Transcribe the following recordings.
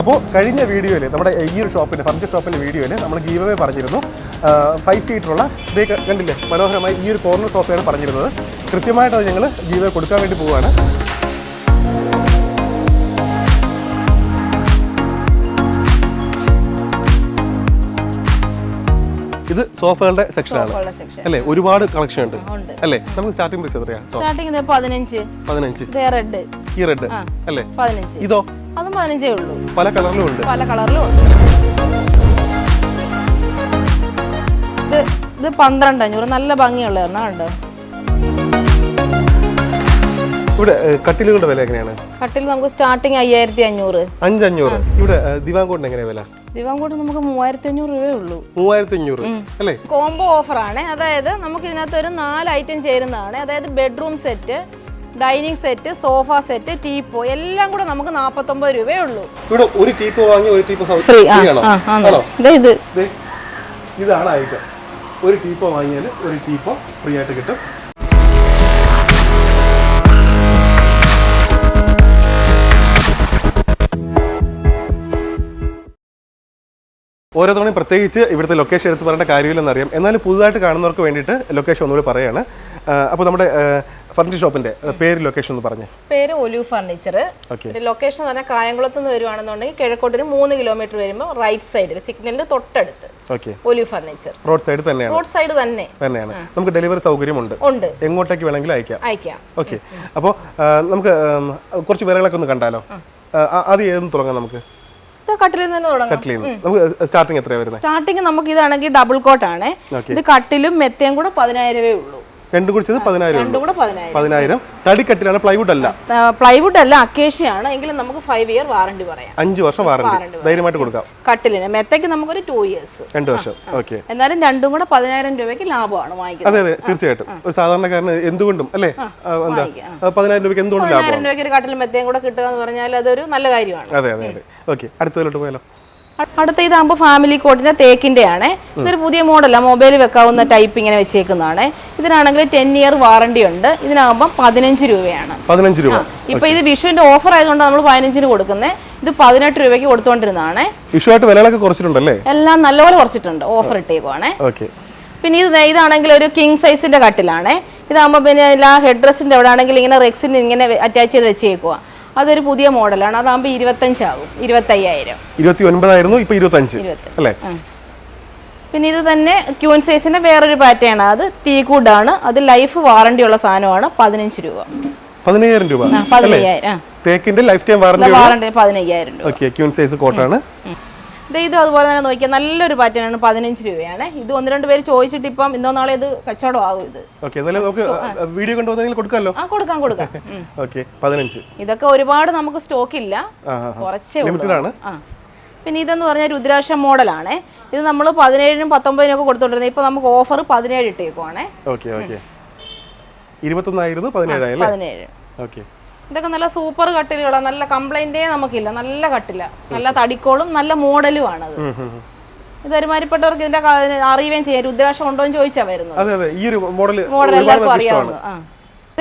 അപ്പോൾ കഴിഞ്ഞ വീഡിയോയിൽ നമ്മുടെ ഈ ഒരു ഷോപ്പിൻ്റെ ഫർണിച്ചർ ഷോപ്പിൻ്റെ വീഡിയോയിൽ നമ്മൾ ഗീവ് അവേ പറഞ്ഞിരുന്നു 5 സീറ്ററുള്ള ഇതേ കണ്ടില്ലേ മനോഹരമായി ഈ ഒരു കോർണർ സോഫയാണ് പറഞ്ഞിരുന്നത്. കൃത്യമായിട്ട് അത് ഞങ്ങൾ ഗീവ് അവേ കൊടുക്കാൻ വേണ്ടി പോവുകയാണ്. ഇത് സോഫകളുടെ സെക്ഷനാണ് അല്ലേ? ഒരുപാട് കളക്ഷൻ ഉണ്ട് അല്ലേ? നമുക്ക് സ്റ്റാർട്ടിംഗ് പ്രൈസ് എത്രയാ? സ്റ്റാർട്ടിംഗ് 15. റെഡ് ഈ റെഡ് അല്ലേ? 15. ഇതോ? അതും 15 ഉള്ളൂ. പല കളറിലും ഉണ്ട്. ഇത് 12,500 നല്ല ഭംഗിയുള്ള കണ്ടോ. ഇവിടെ കട്ടിലുകളുടെ വില എങ്ങനെയാണ്? കട്ടിൽ നമുക്ക് സ്റ്റാർട്ടിംഗ് 5,500. 5,500. ഇവിടെ ദിവാങ്കോട്ടിന് എങ്ങനെയാ വില? ദിവാങ്കോട്ട് നമുക്ക് 3,500 രൂപയേ ഉള്ളൂ. 3,500 അല്ലേ? കോംബോ ഓഫർ ആണ്. അതായത് നമുക്ക് ഇതിനകത്ത് ഒരു 4 ഐറ്റം ചേരുന്നതാണ്. അതായത് bedroom set, dining set, sofa set, teapoy എല്ലാം കൂടെ നമുക്ക് 49 രൂപയേ ഉള്ളൂ. ഇവിടെ ഒരു ടീപ്പോ വാങ്ങി ഒരു ടീപ്പോ ഫ്രീ ആണോ? ഇതാണ് ഐറ്റം. ഒരു ടീപ്പോ വാങ്ങിയാൽ ഒരു ടീപ്പോ ഫ്രീ ആയിട്ട് കിട്ടും. ഓരോ തവണയും പ്രത്യേകിച്ച് ഇവിടുത്തെ ലൊക്കേഷൻ എടുത്ത് പറയേണ്ട കാര്യമില്ലെന്ന് അറിയാം. എന്നാലും പുതുതായിട്ട് കാണുന്നവർക്ക് വേണ്ടിയിട്ട് ലൊക്കേഷൻ ഒന്നുകൂടി പറയുകയാണ്. അപ്പോൾ നമ്മുടെ ഫർണിച്ചർ ഷോപ്പിന്റെ പേര് ലൊക്കേഷൻ ഒന്ന് പറഞ്ഞേ. പേര് ഒലിവ് ഫർണിച്ചർ. ലൊക്കേഷൻ പറഞ്ഞാൽ കായംകുളത്ത് നിന്ന് വരുവാണെന്നുണ്ടെങ്കിൽ കിഴക്കോട്ടൊരു 3 കിലോമീറ്റർ വരുമ്പോൾ റൈറ്റ് സൈഡിൽ സിഗ്നലിന് തൊട്ടടുത്ത് ഒലിവ് ഫർണിച്ചർ. റോഡ് സൈഡ് തന്നെയാണ്. റോഡ് സൈഡ് തന്നെയാണ്. നമുക്ക് ഡെലിവറി സൗകര്യമുണ്ട്. എങ്ങോട്ടേക്ക് വേണമെങ്കിലും അയക്കാം. ഓക്കെ. അപ്പോൾ നമുക്ക് കുറച്ച് വിലകളൊക്കെ ഒന്ന് കണ്ടാലോ? അത് ഏതെന്ന് തുടങ്ങാം നമുക്ക്? കട്ടിലിൽ നിന്ന് തുടങ്ങാം. നമുക്ക് സ്റ്റാർട്ടിംഗ് എത്രയാണ് വരുന്നത്? സ്റ്റാർട്ടിംഗ് നമുക്ക് ഇതാണെങ്കിൽ ഡബിൾ കോട്ട് ആണ്. ഇത് കട്ടിലും മെത്തയും കൂടെ 10,000 രൂപയേ ഉള്ളൂ. രണ്ടും കൂടി 10,000. തടിക്കട്ടിലാണ്, പ്ലൈവുഡ് അല്ല. പ്ലൈവുഡ് അല്ല, അക്കേഷ്യയാണ്. എങ്കിലും നമുക്ക് 5 ഇയർ വാറണ്ടി പറയാം. 5 വർഷം വാറണ്ടി ധൈര്യമായിട്ട് കൊടുക്കാം. കട്ടിലിന് മെത്തയ്ക്ക് നമുക്കൊരു 2 ഇയേഴ്സ് 2 വർഷം. ഓക്കെ. എന്നാലും രണ്ടും കൂടെ 10,000 രൂപയ്ക്ക് ലാഭമാണ് വാങ്ങിക്കുന്നത്. അതെ തീർച്ചയായിട്ടും. ഒരു സാധാരണക്കാരന് എന്തുകൊണ്ടും അല്ലേ, എന്താ 10,000 രൂപയ്ക്ക് എന്തുകൊണ്ടും ലാഭം. 10,000 രൂപയ്ക്ക് ഒരു കട്ടിലും മെത്തയും കൂടെ കിട്ടുക എന്ന് പറഞ്ഞാൽ അതൊരു നല്ല കാര്യമാണ്. അതെ. ഓക്കെ, അടുത്തതിലോട്ട് പോയാലോ? അടുത്ത ഇതാകുമ്പോൾ ഫാമിലി കോട്ടിന്റെ തേക്കിന്റെ ആണ്. ഇതൊരു പുതിയ മോഡലാണ്, മൊബൈൽ വെക്കാവുന്ന ടൈപ്പ് ഇങ്ങനെ വെച്ചേക്കുന്നതാണ്. ഇതിനാണെങ്കിൽ 10 ഇയർ വാറണ്ടി ഉണ്ട്. ഇതിനാകുമ്പോൾ 15 രൂപയാണ്. 15 രൂപ. ഇപ്പൊ ഇത് വിഷുവിന്റെ ഓഫർ ആയതുകൊണ്ട് നമ്മൾ 15 കൊടുക്കുന്നത്. ഇത് 18 രൂപയ്ക്ക് കൊടുത്തോണ്ടിരുന്നതാണ്. വിഷുവായിട്ട് വിലകളൊക്കെ കുറച്ചിട്ടുണ്ടല്ലേ? എല്ലാം നല്ലപോലെ കുറച്ചിട്ടുണ്ട്, ഓഫർ ഇട്ടേക്കുവാണ്. പിന്നെ ഇതാണെങ്കിൽ ഒരു കിങ് സൈസിന്റെ കട്ടിലാണ്. ഇതാകുമ്പോൾ പിന്നെ എല്ലാ ഹെഡ് ഡ്രസ്സിന്റെ അവിടെ ആണെങ്കിൽ ഇങ്ങനെ റെക്സിന് ഇങ്ങനെ അറ്റാച്ച് ചെയ്ത് വെച്ചേക്കുക. അതൊരു പുതിയ മോഡലാണ്. അതാകുമ്പോൾ 25 ആകും. 25,000. 29 ആയിരുന്നു, ഇപ്പൊ 25 അല്ലേ? പിന്നെ ഇത് തന്നെ ക്യൂൻ സൈസിന്റെ വേറൊരു പാറ്റേൺ. അത് ടീക്വുഡ് ആണ്. അത് ലൈഫ് വാറണ്ടി ഉള്ള സാധനമാണ്. 15 രൂപ. 15,000 രൂപ. 15,000. തേക്കിന്റെ ലൈഫ് ടൈം വാറണ്ടി 15,000 രൂപ. ഓക്കെ. ക്യൂൻ സൈസ് കോട്ടാണ്. ഇത് അതുപോലെ തന്നെ നോക്കിയാൽ നല്ലൊരു പാറ്റേൺ ആണ്. 15 രൂപയാണ്. ഇത് 1-2 പേര് ചോദിച്ചിട്ട് ഇപ്പം ഇന്നോ നാളെ ഇത് കച്ചവടം ആകും. ഇത് നമുക്ക് വീഡിയോ കൊണ്ടുവന്നെങ്കിൽ കൊടുക്കാമല്ലോ? കൊടുക്കാം. ഓക്കെ. 15. ഇതൊക്കെ ഒരുപാട് നമുക്ക് സ്റ്റോക്ക് ഇല്ല, കുറച്ചേ ഉള്ളൂ. പിന്നെ ഇതെന്ന് പറഞ്ഞാൽ രുദ്രാക്ഷ മോഡലാണ്. ഇത് നമ്മൾ 17-നും 19-നും ഒക്കെ കൊടുത്തോണ്ടിരുന്നത്. ഇപ്പൊ നമുക്ക് ഓഫർ 17 ഇട്ടേക്കുവാണേ. 21 ആയിരുന്നു, 17. ഓക്കെ. ഇതൊക്കെ നല്ല സൂപ്പർ കട്ടിലുകളാണ്. നല്ല കംപ്ലൈന്റേ നമുക്കില്ല. നല്ല കട്ടില, നല്ല തടിക്കോളും, നല്ല മോഡലും ആണത്. ഇത് ഒരുമാതിരിപ്പെട്ടവർക്ക് ഇതിന്റെ അറിയുകയും ചെയ്യാം. രുദ്രാക്ഷം ഉണ്ടോ എന്ന് ചോദിച്ചാ വരുന്നത്. മോഡൽ എല്ലാവർക്കും അറിയാവുന്നത്.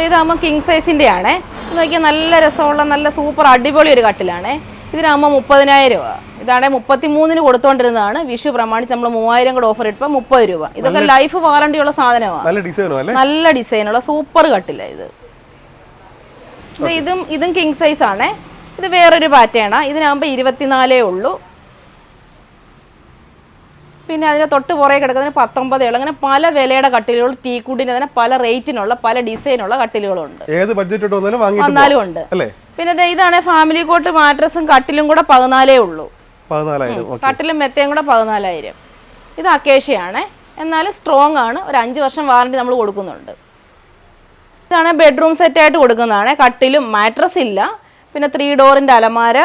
ഇതാകുമ്പോൾ കിങ് സൈസിന്റെ ആണ്. നോക്കിയാൽ നല്ല രസമുള്ള നല്ല സൂപ്പർ അടിപൊളി ഒരു കട്ടിലാണ്. ഇതിനാകുമ്പോൾ 30,000 രൂപ. ഇതാണെങ്കിൽ 33-ന് കൊടുത്തോണ്ടിരുന്നതാണ്. വിഷു പ്രമാണിച്ച് നമ്മൾ 3,000 കൂടെ ഓഫർ ഇട്ടപ്പോൾ 30 രൂപ. ഇതൊക്കെ ലൈഫ് വാറണ്ടി ഉള്ള സാധനമാണ്. നല്ല ഡിസൈനുള്ള സൂപ്പർ കട്ടില ഇത്. ഇതും കിങ് സൈസ് ആണ്. ഇത് വേറൊരു പാറ്റേണാ. ഇതിനാകുമ്പോൾ 24 ഉള്ളൂ. പിന്നെ അതിന് തൊട്ട് പുറകെ കിടക്കുന്നതിന് 19 ഉള്ളൂ. അങ്ങനെ പല വിലയുടെ കട്ടിലുകൾ, ടീക്വുഡിന് തന്നെ പല റേറ്റിനുള്ള പല ഡിസൈനുള്ള കട്ടിലുകളുണ്ട്. ഏത് ബഡ്ജറ്റ് വന്നാലും ഉണ്ട്. പിന്നെ ഇതാണ് ഫാമിലി കോട്ട് മാട്രസും കട്ടിലും കൂടെ 14 ഉള്ളൂ. 14,000. കട്ടിലും മെത്തയും കൂടെ 14,000. ഇത് അക്കേഷ്യയാണ്. എന്നാലും സ്ട്രോങ് ആണ്. ഒരു 5 വർഷം വാറണ്ടി നമ്മൾ കൊടുക്കുന്നുണ്ട്. ഇതാണ് ബെഡ്റൂം സെറ്റായിട്ട് കൊടുക്കുന്നതാണ്. കട്ടിലും മാട്രസ് ഇല്ല. പിന്നെ 3 ഡോറിൻ്റെ അലമാര,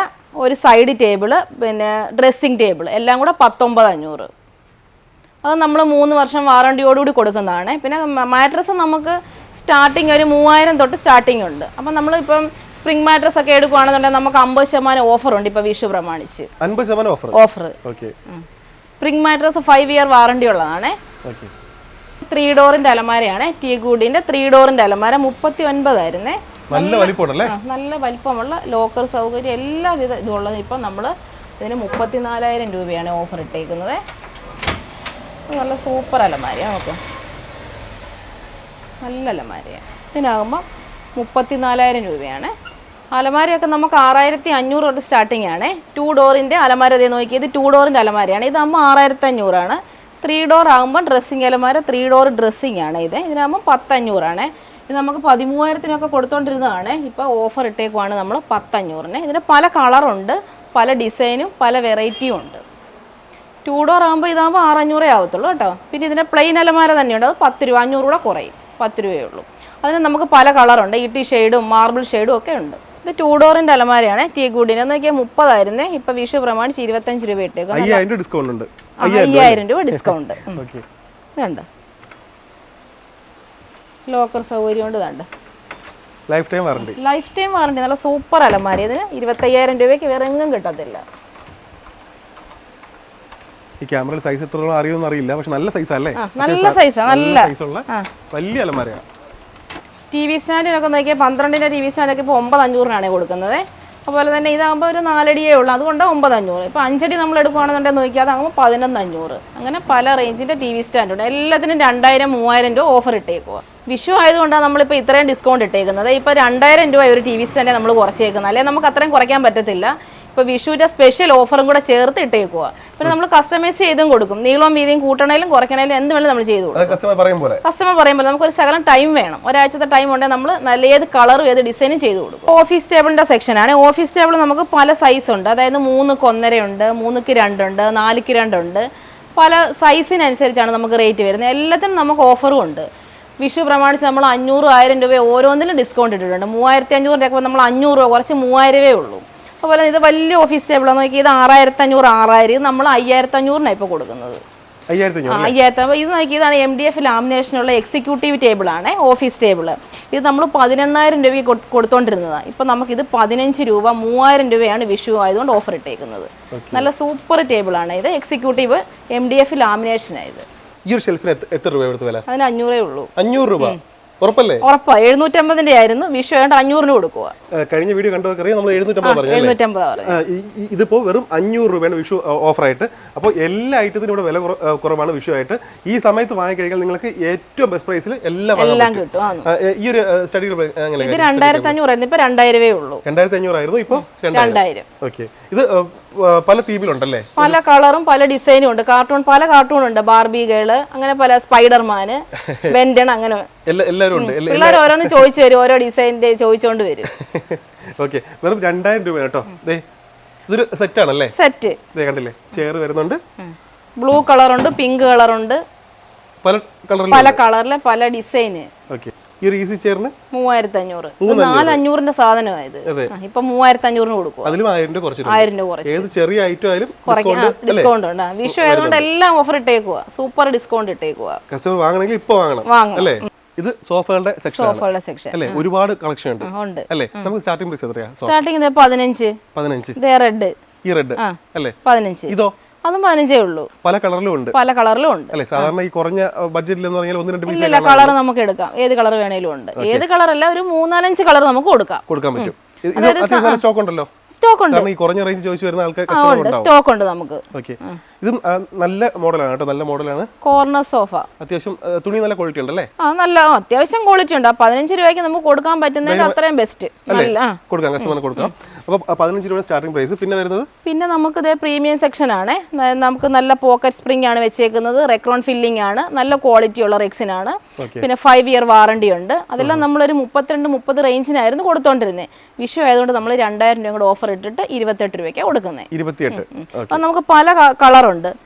ഒരു സൈഡ് ടേബിള്, പിന്നെ ഡ്രസ്സിംഗ് ടേബിൾ എല്ലാം കൂടെ 19,500. അത് നമ്മൾ 3 വർഷം വാറണ്ടിയോടുകൂടി കൊടുക്കുന്നതാണ്. പിന്നെ മാട്രസ് നമുക്ക് സ്റ്റാർട്ടിങ് ഒരു 3,000 തൊട്ട് സ്റ്റാർട്ടിങ് ഉണ്ട്. അപ്പം നമ്മളിപ്പം സ്പ്രിംഗ് മാട്രസ് ഒക്കെ എടുക്കുകയാണെന്നുണ്ടെങ്കിൽ നമുക്ക് 50% ഓഫർ ഉണ്ട്. ഇപ്പൊ വിഷു പ്രമാണിച്ച് 50% offer. Spring mattress 5 year warranty ഉള്ളതാണ്. 3 ഡോറിന്റെ അലമാരയാണ്. ടീക്വുഡിന്റെ 3 ഡോറിന്റെ അലമാര 39 ആയിരുന്നേ. നല്ല വലിപ്പമുണ്ടല്ലേ? നല്ല വലിപ്പമുള്ള ലോക്കർ സൗകര്യം എല്ലാ ഇതുള്ളത് ഇപ്പം നമ്മൾ ഇതിന് 34,000 രൂപയാണ് ഓഫർ ഇട്ടേക്കുന്നത്. നല്ല സൂപ്പർ അലമാരിയാണ്, നോക്കാം, നല്ല അലമാരിയാണ്. ഇതിനാകുമ്പോൾ 34,000 രൂപയാണ്. അലമാരിയൊക്കെ നമുക്ക് 6,500 തൊട്ട് സ്റ്റാർട്ടിംഗ് ആണ്. 2 ഡോറിൻ്റെ അലമാര അതേ നോക്കി, ഇത് 2 ഡോറിൻ്റെ അലമാരയാണ്. ഇതാകുമ്പോൾ 6,500 3 ഡോർ ആകുമ്പോൾ ഡ്രസ്സിങ് അലമാര 3 ഡോർ ഡ്രസ്സിങ് ആണ്. ഇതിനാകുമ്പോൾ 10,500 ഇത് നമുക്ക് 13,000 കൊടുത്തോണ്ടിരുന്നതാണ്. ഇപ്പോൾ ഓഫർ ഇട്ടേക്കുവാണ് നമ്മൾ 10,500. ഇതിന് പല കളറുണ്ട്, പല ഡിസൈനും പല വെറൈറ്റിയും ഉണ്ട്. 2 ഡോർ ആകുമ്പോൾ ഇതാകുമ്പോൾ 6,500 ആവത്തുള്ളൂ കേട്ടോ. പിന്നെ ഇതിൻ്റെ പ്ലെയിൻ അലമാര തന്നെയുണ്ട്, അത് 10 രൂപ, 500 കൂടെ കുറയും, 10 രൂപയേ ഉള്ളൂ. അതിന് നമുക്ക് പല കളറുണ്ട്, ഇട്ടി ഷെയ്ഡും മാർബിൾ ഷെയ്ഡും ഒക്കെ ഉണ്ട്. ഇത് 2 ഡോറിൻ്റെ അലമാരയാണ്. ടീ ഗുഡിന് എന്ന് നോക്കിയാൽ 30 ആയിരുന്നേ, ഇപ്പോൾ വിഷു പ്രമാണിച്ച് 25 രൂപ ഇട്ടേക്കും. 5,000 ഡിസ്കൗണ്ട് ഉണ്ട്, 5,000 രൂപ ഡിസ്കൗണ്ട്. ഇതുണ്ട്, ലോക്കർ സൗകര്യം കൊണ്ട് ഇതുണ്ട്, life time warranty. Life time warranty. നല്ല സൂപ്പർ അലമാരി. ഇതിന് 25,000 രൂപയ്ക്ക് വേറെ എങ്ങും കിട്ടത്തില്ല. ഈ ക്യാമറയിൽ സൈസ് എത്രത്തോളം അറിയുമെന്ന് അറിയില്ല, പക്ഷെ നല്ല സൈസാ അല്ലേ? നല്ല സൈസാണ്, നല്ല സൈസുള്ള വലിയ അലമാരയാണ്. TV സ്റ്റാൻഡിനൊക്കെ നോക്കിയാൽ 12ൻ്റെ TV സ്റ്റാൻഡൊക്കെ ഇപ്പോൾ 9,500 കൊടുക്കുന്നത്. അതുപോലെ തന്നെ ഇതാകുമ്പോൾ ഒരു 4 അടിയേ ഉള്ളൂ, അതുകൊണ്ട് 9,500. ഇപ്പോൾ 5 അടി നമ്മൾ എടുക്കുകയാണെന്നുണ്ടെങ്കിൽ നോക്കിയാൽ അതാകുമ്പോൾ 11,500. അങ്ങനെ പല റേഞ്ചിൻ്റെ TV സ്റ്റാൻഡുണ്ട്. എല്ലാത്തിനും 2,000 3,000 രൂപ ഓഫർ ഇട്ടേക്കുക. വിഷു ആയതുകൊണ്ടാണ് നമ്മളിപ്പോൾ ഇത്രയും ഡിസ്കൗണ്ട് ഇട്ടേക്കുന്നത്. ഇപ്പോൾ 2,000 രൂപ ഒരു TV സ്റ്റാൻഡ് നമ്മൾ കുറച്ചേക്കുന്നത്, അല്ലെങ്കിൽ നമുക്ക് അത്രയും കുറയ്ക്കാൻ പറ്റത്തില്ല. ഇപ്പോൾ വിഷുവിൻ്റെ സ്പെഷ്യൽ ഓഫറും കൂടെ ചേർത്ത് ഇട്ടേക്കുക. പിന്നെ നമ്മൾ കസ്റ്റമൈസ് ചെയ്തും കൊടുക്കും, നീളവും വീതിയും കൂട്ടണേലും കുറയ്ക്കണേലും എന്ത് വേണമെങ്കിലും നമ്മൾ ചെയ്തു കൊടുക്കും. കസ്റ്റമർ പറയുമ്പോൾ നമുക്കൊരു ശകലം ടൈം വേണം, ഒരാഴ്ചത്തെ ടൈം ഉണ്ടെങ്കിൽ നമ്മൾ നല്ല ഏത് കളറും ഏത് ഡിസൈനും ചെയ്തു കൊടുക്കും. ഓഫീസ് ടേബിളിൻ്റെ സെക്ഷനാണ്. ഓഫീസ് ടേബിൾ നമുക്ക് പല സൈസ് ഉണ്ട്, അതായത് 3-1.5 ഉണ്ട്, 3-2 ഉണ്ട്, 4-2 ഉണ്ട്. പല സൈസിനനുസരിച്ചാണ് നമുക്ക് റേറ്റ് വരുന്നത്. എല്ലാത്തിനും നമുക്ക് ഓഫറും ഉണ്ട്. വിഷു പ്രമാണിച്ച് നമ്മൾ 500-1000 രൂപ ഓരോന്നിലും ഡിസ്കൗണ്ട് ഇട്ടിട്ടുണ്ട്. 3,500 രൂപ നമ്മൾ 500 രൂപ കുറച്ച് 3,000 രൂപയേ ഉള്ളൂ. അതുപോലെ ഇത് വലിയ ഓഫീസ് ടേബിളാണ് നോക്കി, ഇത് 6,500 6,000, നമ്മൾ 5,500 ഇപ്പോൾ കൊടുക്കുന്നത്. 5,000. ഇത് നോക്കി, ഇതാണ് MDF ലാമിനേഷനുള്ള എക്സിക്യൂട്ടീവ് ടേബിളാണ്, ഓഫീസ് ടേബിൾ. ഇത് നമ്മൾ 18,000 രൂപയ്ക്ക് കൊടുത്തോണ്ടിരുന്നതാണ്. ഇപ്പം നമുക്കിത് 15 രൂപ 3,000 രൂപയാണ് വിഷു ആയതുകൊണ്ട് ഓഫർ ഇട്ടേക്കുന്നത്. നല്ല സൂപ്പർ ടേബിളാണ് ഇത്, എക്സിക്യൂട്ടീവ് MDF ലാമിനേഷനായത്. ഈ ഒരു ഷെൽഫിന് എത്ര രൂപ എടുത്ത് വില? അതിന് 500 ഉള്ളൂ. 500 രൂപ ഉറപ്പല്ലേ? ഉറപ്പാ. 750 ആയിരുന്നു, വിഷു ആയതുകൊണ്ട് 500 കൊടുക്കുക. കഴിഞ്ഞ വീഡിയോ കണ്ടവർക്കറിയാം, നമ്മൾ 750 ഇതിപ്പോ വെറും 500 രൂപയാണ് വിഷു ഓഫറായിട്ട്. അപ്പോൾ എല്ലാ ഐറ്റത്തിനും ഇവിടെ വില കുറവാണ് വിഷു ആയിട്ട്. ഈ സമയത്ത് വാങ്ങിക്കഴിഞ്ഞാൽ നിങ്ങൾക്ക് ഏറ്റവും ബെസ്റ്റ് പ്രൈസിൽ എല്ലാം കിട്ടും. ഈ ഒരു സ്റ്റഡി ഇത് 2,500 ആയിരുന്നു, ഇപ്പൊ 2,000 രൂപയേ ഉള്ളൂ. 2,500 ആയിരുന്നു, ഇപ്പൊ 2,000. ഓക്കെ. ഇത് പല തീമിലുണ്ടല്ലേ, പല കളറും പല ഡിസൈനും ഉണ്ട്. പല കാർട്ടൂൺ ഉണ്ട്, ബാർബി ഗേള്, അങ്ങനെ പല സ്പൈഡർമാന്, ബെൻഡൺ, അങ്ങനെ എല്ലാവരും ഉണ്ട്. പിള്ളേർ ഓരോന്ന് ചോദിച്ചു വരും, ഓരോ ഡിസൈനിന്റെ ചോദിച്ചോണ്ട് വരും. ഓക്കെ. വെറും 2,000 രൂപ കേട്ടോ. ഇതൊരു സെറ്റ് ആണല്ലേ? സെറ്റ് കണ്ടില്ലേ, ചെയർ വരുന്നുണ്ട്, ബ്ലൂ കളറുണ്ട്, പിങ്ക് കളറുണ്ട്, പല കളറിലെ പല ഡിസൈന്. ഓക്കെ. ഈ ഒരു ഈസി ചെയറിന് 3,500. 4,500 സാധനമായത് ഇപ്പൊ 3,500 കൊടുക്കും. അതിലും 1,000 രൂപ കുറച്ച്. ഏത് ചെറിയ ഐറ്റം ആയാലും ഡിസ്കൗണ്ട് ഉണ്ട്. വിഷു ആയതുകൊണ്ട് എല്ലാം ഓഫർ ഇട്ടേക്കുക, സൂപ്പർ ഡിസ്കൗണ്ട് ഇട്ടേക്കുക. കസ്റ്റമർ വാങ്ങണമെങ്കിൽ ഇപ്പൊ വാങ്ങണം അല്ലേ? ഇത് സോഫകളുടെ സെക്ഷൻ അല്ലേ? ഒരുപാട് കളക്ഷൻ ഉണ്ട് അല്ലേ? നമുക്ക് സ്റ്റാർട്ടിംഗ് പ്രൈസ് എത്രയാ? സ്റ്റാർട്ടിംഗ് 15. ഇത് റെഡ്, ഈ റെഡ് അല്ലേ? 15. ഇതോ? അതും 15 ഉള്ളൂ. പല കളറിലും ഉണ്ട് അല്ലേ? സാധാരണ ഈ കുറഞ്ഞ ബഡ്ജറ്റിൽ എന്ന് പറഞ്ഞാൽ 1-2 പീസ് കളർ നമുക്ക് എടുക്കാം, ഏത് കളർ വേണേലും ഉണ്ട്. ഏത് കളറല്ല, ഒരു 3-4-5 കളർ നമുക്ക് കൊടുക്കാൻ പറ്റും. സ്റ്റോക്ക് ഉണ്ടല്ലോ, സ്റ്റോക്ക് ഉണ്ട്. ഈ കുറഞ്ഞ റേഞ്ച് ചോദിച്ചു വരുന്ന ആൾക്കാർ സ്റ്റോക്ക് ഉണ്ട് നമുക്ക്. ഓക്കെ. ഇത് നല്ല മോഡലാണ് കേട്ടോ, നല്ല മോഡലാണ്. Corner sofa. അത്യാവശ്യം തുണി നല്ല ക്വാളിറ്റി ഉണ്ടല്ലേ? നല്ല അത്യാവശ്യം ക്വാളിറ്റി ഉണ്ട്. 15 രൂപയ്ക്ക് നമുക്ക് കൊടുക്കാൻ പറ്റുന്നതിന് അത്രയും ബെസ്റ്റ് കൊടുക്കാം, കസ്റ്റമറിന് കൊടുക്കാം. അപ്പോൾ 15 രൂപ സ്റ്റാർട്ടിംഗ് പ്രൈസ്. പിന്നെ വരുന്നത്, പിന്നെ നമുക്ക് ഇത് പ്രീമിയം സെക്ഷൻ ആണ്. നമുക്ക് നല്ല പോക്കറ്റ് സ്പ്രിംഗ് ആണ് വെച്ചേക്കുന്നത്, റെക്രോൺ ഫില്ലിംഗ് ആണ്, നല്ല ക്വാളിറ്റി ഉള്ള റെക്സിനാണ്. പിന്നെ 5 ഇയർ വാറണ്ടി ഉണ്ട്. അതെല്ലാം നമ്മളൊരു 32-30 റേഞ്ചിനായിരുന്നു കൊടുത്തോണ്ടിരുന്നത്. വിഷു ആയതുകൊണ്ട് നമ്മൾ 2,000 രൂപ കൂടെ ഓഫർ ഇട്ടിട്ട് 28 രൂപയ്ക്കാണ് കൊടുക്കുന്നത്. 28. അപ്പം നമുക്ക് പല കളറുണ്ട്.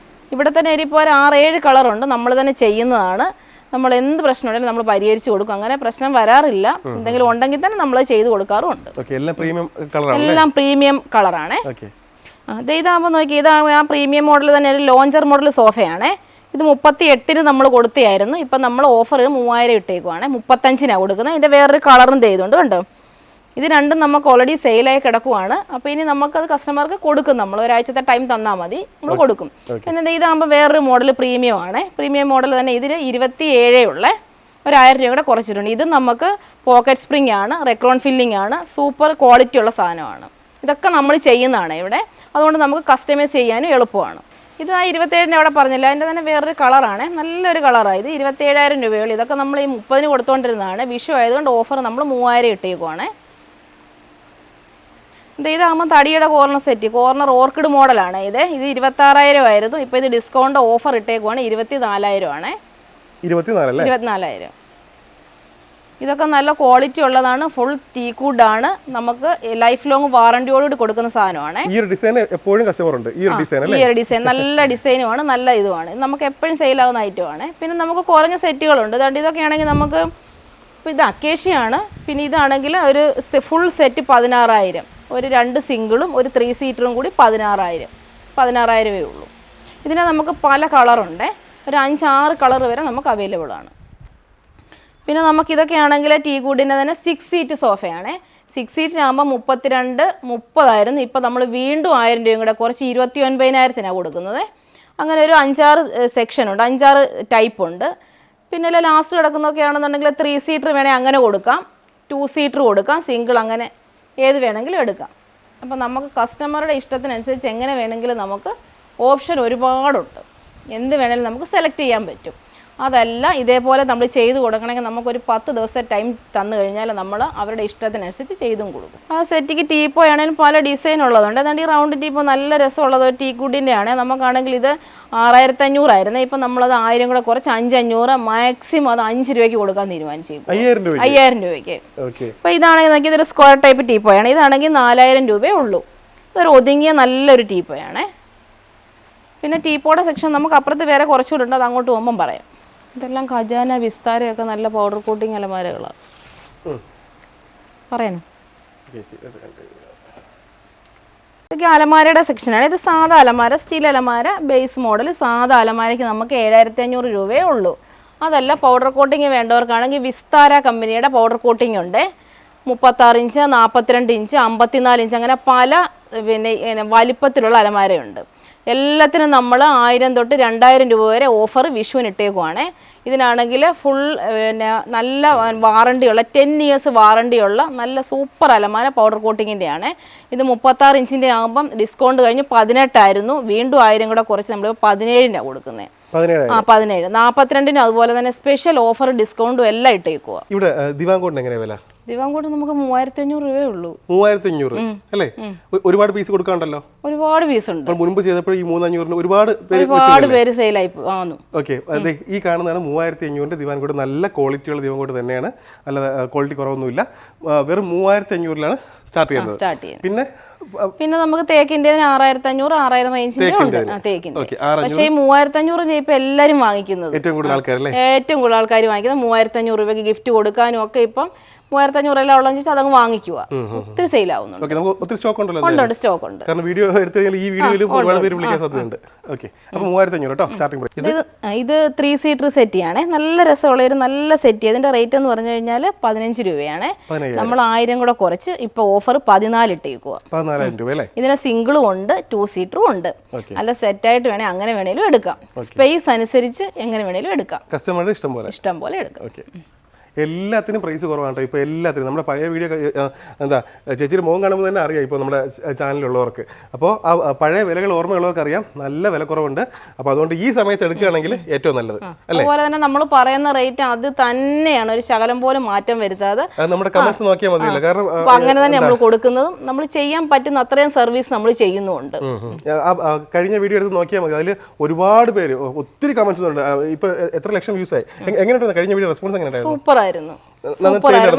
ഇവിടെ തന്നെ ഇപ്പോൾ ഒരു 6-7 കളറുണ്ട്. നമ്മൾ തന്നെ ചെയ്യുന്നതാണ്. നമ്മൾ എന്ത് പ്രശ്നം ഉണ്ടെങ്കിലും നമ്മൾ പരിഹരിച്ചു കൊടുക്കും. അങ്ങനെ പ്രശ്നം വരാറില്ല. എന്തെങ്കിലും ഉണ്ടെങ്കിൽ തന്നെ നമ്മൾ ചെയ്ത് കൊടുക്കാറുണ്ട്. എല്ലാം പ്രീമിയം കളറാണ്. ഇതാകുമ്പോൾ നോക്കി, ഇതാണ് ആ പ്രീമിയം മോഡൽ തന്നെ, ഒരു ലോഞ്ചർ മോഡൽ സോഫയാണ്. ഇത് 38 നമ്മൾ കൊടുത്തായിരുന്നു. ഇപ്പം നമ്മൾ ഓഫർ 3,000 ഇട്ടേക്കുവാണ്. 35 കൊടുക്കുന്നത്. ഇതിൻ്റെ വേറൊരു കളറും ചെയ്തുകൊണ്ട് കണ്ടോ. ഇത് രണ്ടും നമുക്ക് ഓൾറെഡി സെയിലായി കിടക്കുവാണ്. അപ്പോൾ ഇനി നമുക്കത് കസ്റ്റമർക്ക് കൊടുക്കും. നമ്മൾ ഒരാഴ്ചത്തെ ടൈം തന്നാൽ മതി, നമ്മൾ കൊടുക്കും. പിന്നെ ഇതാകുമ്പോൾ വേറൊരു മോഡൽ പ്രീമിയം ആണ്. പ്രീമിയം മോഡൽ തന്നെ ഇതിന് 27 ഉള്ള 1,000 രൂപ കൂടെ കുറച്ചിട്ടുണ്ട്. ഇത് നമുക്ക് പോക്കറ്റ് സ്പ്രിംഗ് ആണ്, റെക്രോൺ ഫില്ലിംഗ് ആണ്, സൂപ്പർ ക്വാളിറ്റി ഉള്ള സാധനമാണ്. ഇതൊക്കെ നമ്മൾ ചെയ്യുന്നതാണ് ഇവിടെ. അതുകൊണ്ട് നമുക്ക് കസ്റ്റമൈസ് ചെയ്യാനും എളുപ്പമാണ്. ഇത് ആ 27-ന് അവിടെ പറഞ്ഞില്ല, അതിൻ്റെ തന്നെ വേറൊരു കളറാണ്, നല്ലൊരു കളറാണ് ഇത്. 27,000 രൂപയുള്ളൂ. ഇതൊക്കെ നമ്മൾ ഈ 30-ന് കൊടുത്തുകൊണ്ടിരുന്നതാണ്. വിഷു ആയതുകൊണ്ട് ഓഫർ നമ്മൾ 3000 ഇട്ടേക്കുവാണ്. ഇതാകുമ്പോൾ തടിയുടെ കോർണർ സെറ്റ്, കോർണർ ഓർക്കിഡ് മോഡലാണ് ഇത്. 26,000 ആയിരുന്നു. ഇപ്പോൾ ഇത് ഡിസ്കൗണ്ട് ഓഫർ ഇട്ടേക്കുവാണ്, 24,000 ആണ്. 24,000. ഇതൊക്കെ നല്ല ക്വാളിറ്റി ഉള്ളതാണ്, ഫുൾ ടീക്വുഡ് ആണ്, നമുക്ക് ലൈഫ് ലോങ് വാറണ്ടിയോടുകൂടി കൊടുക്കുന്ന സാധനമാണ്. ഈ ഒരു ഡിസൈൻ എപ്പോഴും കസ്റ്റമർ ഉണ്ട്. ഈ ഒരു ഡിസൈൻ നല്ല ഡിസൈനുമാണ്, നല്ല ഇതുമാണ്. നമുക്ക് എപ്പോഴും സെയിൽ ആവുന്ന ഐറ്റമാണ്. പിന്നെ നമുക്ക് കുറഞ്ഞ സെറ്റുകളുണ്ട്. അതുകൊണ്ട് ഇതൊക്കെ ആണെങ്കിൽ നമുക്ക് ഇത് അക്കേഷ്യയാണ്. പിന്നെ ഇതാണെങ്കിൽ ഒരു ഫുൾ സെറ്റ് 16,000, ഒരു 2 സിംഗിളും ഒരു 3 സീറ്ററും കൂടി 16,000 ഉള്ളൂ. ഇതിന് നമുക്ക് പല കളറുണ്ട്, ഒരു 5-6 കളർ വരെ നമുക്ക് അവൈലബിൾ ആണ്. പിന്നെ നമുക്കിതൊക്കെ ആണെങ്കിൽ ടീക്വുഡിൻ്റെ തന്നെ 6 സീറ്റ് സോഫയാണ്. 6 സീറ്റിനാകുമ്പോൾ 32-30 ഇപ്പോൾ നമ്മൾ വീണ്ടും 1000 രൂപയും കൂടെ കുറച്ച് 29,000-നാണ് കൊടുക്കുന്നത്. അങ്ങനെ ഒരു 5-6 സെക്ഷനുണ്ട്, 5-6 ടൈപ്പ് ഉണ്ട്. പിന്നെ ലാസ്റ്റ് കിടക്കുന്നതൊക്കെ ആണെന്നുണ്ടെങ്കിൽ 3 സീറ്റർ വേണമെങ്കിൽ അങ്ങനെ കൊടുക്കാം, 2 സീറ്റർ കൊടുക്കാം, സിംഗിൾ, അങ്ങനെ ഏത് വേണമെങ്കിലും എടുക്കാം. അപ്പോൾ നമുക്ക് കസ്റ്റമറുടെ ഇഷ്ടത്തിനനുസരിച്ച് എങ്ങനെ വേണമെങ്കിലും നമുക്ക് ഓപ്ഷൻ ഒരുപാടുണ്ട്, എന്ത് വേണമെങ്കിലും നമുക്ക് സെലക്ട് ചെയ്യാൻ പറ്റും. അതല്ല ഇതേപോലെ നമ്മൾ ചെയ്ത് കൊടുക്കണമെങ്കിൽ നമുക്കൊരു 10 ദിവസത്തെ ടൈം തന്നു കഴിഞ്ഞാൽ നമ്മൾ അവരുടെ ഇഷ്ടത്തിനനുസരിച്ച് ചെയ്തും കൊടുക്കും. ആ സെറ്റിക്ക് ടീപ്പോ ആണെങ്കിലും പല ഡിസൈൻ ഉള്ളതുണ്ട്. അതുകൊണ്ട് ഈ റൗണ്ട് ടീപ്പോ നല്ല രസമുള്ളത് ടീക്വുഡിൻ്റെ ആണ്. നമുക്കാണെങ്കിൽ ഇത് 6,500 ആയിരുന്നു. ഇപ്പം നമ്മളത് 1000 കൂടെ കുറച്ച് 5,500, മാക്സിമം അത് 5 രൂപയ്ക്ക് കൊടുക്കാൻ തീരുമാനിച്ചേക്കും, 5,000 രൂപയ്ക്ക്. അപ്പോൾ ഇതാണെങ്കിൽ നമുക്ക് ഇതൊരു സ്ക്വയർ ടൈപ്പ് ടീപ്പോയാണ്. ഇതാണെങ്കിൽ 4,000 രൂപയേ ഉള്ളൂ. ഇതൊരു ഒതുങ്ങിയ നല്ലൊരു ടീപ്പോയാണ്. പിന്നെ ടീപ്പോയുടെ സെക്ഷൻ നമുക്ക് അപ്പുറത്ത് വേറെ കുറച്ചുകൂടെ ഉണ്ട്, അത് അങ്ങോട്ട് പോകുമ്പം പറയാം. ഇതെല്ലാം ഖജാന, വിസ്താരയൊക്കെ നല്ല പൗഡർ കോട്ടിങ് അലമാരകളാണ്. പറയാനോ, ഇതൊക്കെ അലമാരയുടെ സെക്ഷനാണ്. ഇത് സാധാ അലമാര, സ്റ്റീൽ അലമാര, ബേസ് മോഡൽ സാധാ അലമാരയ്ക്ക് നമുക്ക് 7,500 രൂപയേ ഉള്ളൂ. അതല്ല പൗഡർ കോട്ടിങ് വേണ്ടവർക്കാണെങ്കിൽ വിസ്താര കമ്പനിയുടെ പൗഡർ കോട്ടിങ് ഉണ്ട്. 36 ഇഞ്ച്, 42 ഇഞ്ച്, 54 ഇഞ്ച്, അങ്ങനെ പല പിന്നെ വലിപ്പത്തിലുള്ള അലമാരയുണ്ട്. എല്ലാത്തിനും നമ്മൾ 1000 തൊട്ട് 2,000 രൂപ വരെ ഓഫർ വിഷുവിന് ഇട്ടേക്കുവാണ്. ഇതിനാണെങ്കിൽ ഫുൾ പിന്നെ നല്ല വാറണ്ടിയുള്ള 10 ഇയേഴ്സ് വാറണ്ടിയുള്ള നല്ല സൂപ്പർ അലമാര പൗഡർ കോട്ടിങ്ങിൻ്റെയാണ്. ഇത് 36 ഇഞ്ചിൻ്റെ ആകുമ്പം ഡിസ്കൗണ്ട് കഴിഞ്ഞ് 18 ആയിരുന്നു. വീണ്ടും 1000 കൂടെ കുറച്ച് നമ്മൾ 17-നാണ് കൊടുക്കുന്നത്. 17. 42-നും അതുപോലെ തന്നെ സ്പെഷ്യൽ ഓഫർ ഡിസ്കൗണ്ടും എല്ലാം ഇട്ടേക്കുക. ഇവിടെ ദിവാങ്കോട്ടിന് എങ്ങനെയാ വില? ദിവാങ്കോട്ട് നമുക്ക് 3,500 രൂപയേ ഉള്ളൂ. 3,500 അല്ലേ? ഒരുപാട് പീസ് കൊടുക്കാണ്ടല്ലോ? ഒരുപാട് പീസ് ഉണ്ട്. മുൻപ് ചെയ്തപ്പോൾ ഈ 3,500 ഒരുപാട് പേര് സെയിലായി ആവുന്നു. ഓക്കെ, അതെ, ഈ കാണുന്നതാണ് 3,500 ദിവാൻകോട്ട്. നല്ല ക്വാളിറ്റിയുള്ള ദിവാൻകോട്ട് തന്നെയാണ്, നല്ല ക്വാളിറ്റി കുറവൊന്നുമില്ല. വെറും 3,500-ലാണ് സ്റ്റാർട്ട് ചെയ്യുന്നത്. പിന്നെ നമുക്ക് തേക്കിന്റെ 6,500, 6,000 റേഞ്ചിന്റെ ഉണ്ട് തേക്കിന്റെ. പക്ഷേ ഈ 3,500 ഇപ്പൊ എല്ലാരും വാങ്ങിക്കുന്നത്, ഏറ്റവും കൂടുതൽ ആൾക്കാർ വാങ്ങിക്കുന്നത് 3,500 രൂപയ്ക്ക് ഗിഫ്റ്റ് കൊടുക്കാനും ഒക്കെ. ഇപ്പം 3,500 എല്ലാം ഉള്ളതെന്ന് വെച്ചാൽ അതങ്ങ് വാങ്ങിക്കുക. ഒത്തിരി സെയിൽ ആവുന്നുണ്ട്. ഉണ്ട്, സ്റ്റോക്ക് ഉണ്ട്. ഇത് 3 സീറ്റർ സെറ്റിയാണ്. നല്ല രസമുള്ള ഒരു നല്ല സെറ്റ്. ഇതിന്റെ റേറ്റ് എന്ന് പറഞ്ഞു കഴിഞ്ഞാൽ 15 രൂപയാണ്. നമ്മൾ 1000 കൂടെ കുറച്ച് ഇപ്പൊ ഓഫർ 14 ഇട്ടേക്കുക. ഇതിന് സിംഗിളും ഉണ്ട്, 2 സീറ്ററും ഉണ്ട്. നല്ല സെറ്റായിട്ട് വേണേ അങ്ങനെ വേണേലും എടുക്കാം. സ്പേസ് അനുസരിച്ച് എങ്ങനെ വേണേലും എടുക്കാം, കസ്റ്റമറുടെ ഇഷ്ടം പോലെ എടുക്കാം. എല്ലാത്തിനും പ്രൈസ് കുറവാണ് ഇപ്പോൾ. എല്ലാത്തിനും നമ്മുടെ പഴയ വീഡിയോ എന്താ ചേച്ചിയുടെ മുഖം കാണുമ്പോൾ തന്നെ അറിയാം ഇപ്പോൾ നമ്മുടെ ചാനലിലുള്ളവർക്ക്. അപ്പോൾ ആ പഴയ വിലകൾ ഓർമ്മയുള്ളവർക്ക് അറിയാം, നല്ല വില കുറവുണ്ട്. അപ്പോൾ അതുകൊണ്ട് ഈ സമയത്ത് എടുക്കുകയാണെങ്കിൽ ഏറ്റവും നല്ലത്. അതുപോലെ തന്നെ നമ്മൾ പറയുന്ന റേറ്റ് അത് തന്നെയാണ്, ഒരു ശകലം പോലും മാറ്റം വരുത്താതെ. നമ്മുടെ കമന്റ്സ് നോക്കിയാൽ മതിയല്ലോ, കാരണം അങ്ങനെ തന്നെ നമ്മൾ കൊടുക്കുന്നതും നമ്മൾ ചെയ്യാൻ പറ്റുന്ന അത്രയും സർവീസ് നമ്മൾ ചെയ്യുന്നുണ്ട്. കഴിഞ്ഞ വീഡിയോ എടുത്ത് നോക്കിയാൽ മതി, അതിൽ ഒരുപാട് പേര് ഒത്തിരി കമന്റ്സ് ഉണ്ട്. ഇപ്പൊ എത്ര ലക്ഷം വ്യൂസ് ആയി? എങ്ങനെയുണ്ട് കഴിഞ്ഞ വീഡിയോ റെസ്പോൺസ്? എങ്ങനെയായിരുന്നു? സൂപ്പറായിരുന്നു,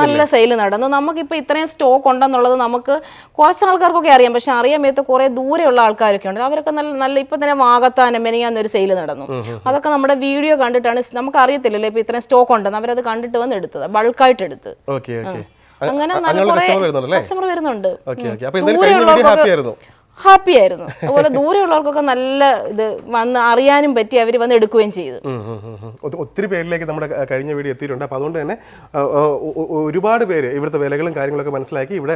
നല്ല സെയിൽ നടന്നു. നമുക്കിപ്പോൾ ഇത്രയും സ്റ്റോക്ക് ഉണ്ടെന്നുള്ളത് നമുക്ക് കുറച്ച് ആൾക്കാർക്കൊക്കെ അറിയാം, പക്ഷെ അറിയാൻ പറ്റാത്ത കുറെ ദൂരെയുള്ള ആൾക്കാരൊക്കെ ഉണ്ട്. അവരൊക്കെ നല്ല ഇപ്പൊ തന്നെ വാഗത്താനം മെനിയാന്നൊരു സെയിൽ നടന്നു. അതൊക്കെ നമ്മുടെ വീഡിയോ കണ്ടിട്ടാണ്, നമുക്ക് അറിയത്തില്ലല്ലോ ഇപ്പൊ ഇത്രയും സ്റ്റോക്ക് ഉണ്ടെന്ന്. അവരത് കണ്ടിട്ട് വന്ന് എടുത്തത്, ബൾക്കായിട്ട് എടുത്ത്. അങ്ങനെ നല്ല കുറെ കസ്റ്റമർ വരുന്നുണ്ട്. ഹാപ്പി ആയിരുന്നു. അതുപോലെ ദൂരെയുള്ളവർക്കൊക്കെ നല്ല ഇത് വന്ന് അറിയാനും പറ്റി, അവർ വന്ന് എടുക്കുകയും ചെയ്തു. ഒത്തിരി പേരിലേക്ക് നമ്മുടെ കഴിഞ്ഞ വീഡിയോ എത്തിയിട്ടുണ്ട്. അപ്പോൾ അതുകൊണ്ട് തന്നെ ഒരുപാട് പേര് ഇവിടുത്തെ വിലകളും കാര്യങ്ങളൊക്കെ മനസ്സിലാക്കി ഇവിടെ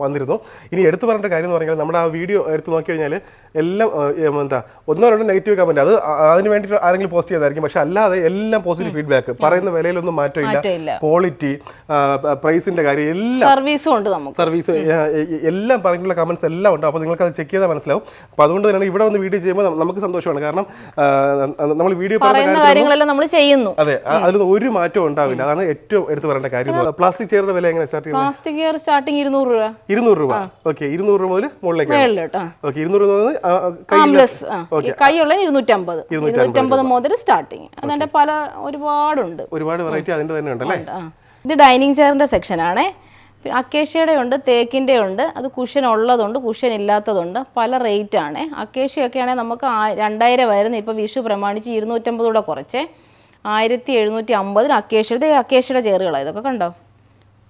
വന്നിരുന്നു. ഇനി എടുത്തു പറഞ്ഞ കാര്യം എന്ന് പറഞ്ഞാൽ, നമ്മുടെ ആ വീഡിയോ എടുത്ത് നോക്കി കഴിഞ്ഞാൽ എല്ലാം എന്താ 1-2 നെഗറ്റീവ് കമന്റ്, അത് അതിന് വേണ്ടിയിട്ട് ആരെങ്കിലും പോസ്റ്റ് ചെയ്തായിരിക്കും. പക്ഷെ അല്ലാതെ എല്ലാം പോസിറ്റീവ് ഫീഡ്ബാക്ക്. പറയുന്ന വിലയിലൊന്നും മാറ്റമില്ല, ക്വാളിറ്റി, പ്രൈസിന്റെ കാര്യം എല്ലാം, സർവീസും ഉണ്ട്, നമുക്ക് സർവീസ് എല്ലാം പറഞ്ഞിട്ടുള്ള കമന്റ്സ് എല്ലാം ഉണ്ട്. അപ്പോൾ നിങ്ങൾക്ക് അത് ചെക്ക് ചെയ്താൽ മനസ്സിലാവും. അപ്പോൾ അതുകൊണ്ട് തന്നെയാണ് ഇവിടെ വന്ന് വീഡിയോ ചെയ്യുമ്പോൾ നമുക്ക് സന്തോഷമാണ്. കാരണം നമ്മൾ വീഡിയോ പറയുന്ന കാര്യങ്ങളെല്ലാം നമ്മൾ ചെയ്യുന്നു. അതെ, അതിലൊന്നും ഒരു മാറ്റവും ഉണ്ടാവില്ല. അതാണ് ഏറ്റവും എടുത്ത് പറയേണ്ട കാര്യം. പ്ലാസ്റ്റിക് ചെയറിന്റെ വില എങ്ങനെ സ്റ്റാർട്ട് ചെയ്യുന്നത്? പ്ലാസ്റ്റിക് ചെയർ സ്റ്റാർട്ടിങ് 200 രൂപ. 200 രൂപ. ഓക്കെ, 200 രൂപ മുതൽ മുകളിലേക്ക്. ഓക്കെ, 200 രൂപ കൈയുള്ള 250 മുതൽ സ്റ്റാർട്ടിങ്. അതിന്റെ പല ഒരുപാട് വെറൈറ്റി അതിന്റെ തന്നെ ഉണ്ടല്ലേ. ഇത് ഡൈനിങ് ചെയറിന്റെ സെക്ഷൻ ആണ്. അക്കേഷ്യയുടെ ഉണ്ട്, തേക്കിന്റെ ഉണ്ട്. അത് കുഷൻ ഉള്ളതുണ്ട്, കുഷൻ ഇല്ലാത്തതുണ്ട്. പല റേറ്റ് ആണ്. അക്കേഷ്യയൊക്കെ ആണെങ്കിൽ നമുക്ക് 2000 വരുന്നത്. ഇപ്പൊ വിഷു പ്രമാണിച്ച് 250 കൂടെ കുറച്ച് 1750 അക്കേഷ്യയുടെ ചെയറുകളാണ്. ഇതൊക്കെ കണ്ടോ,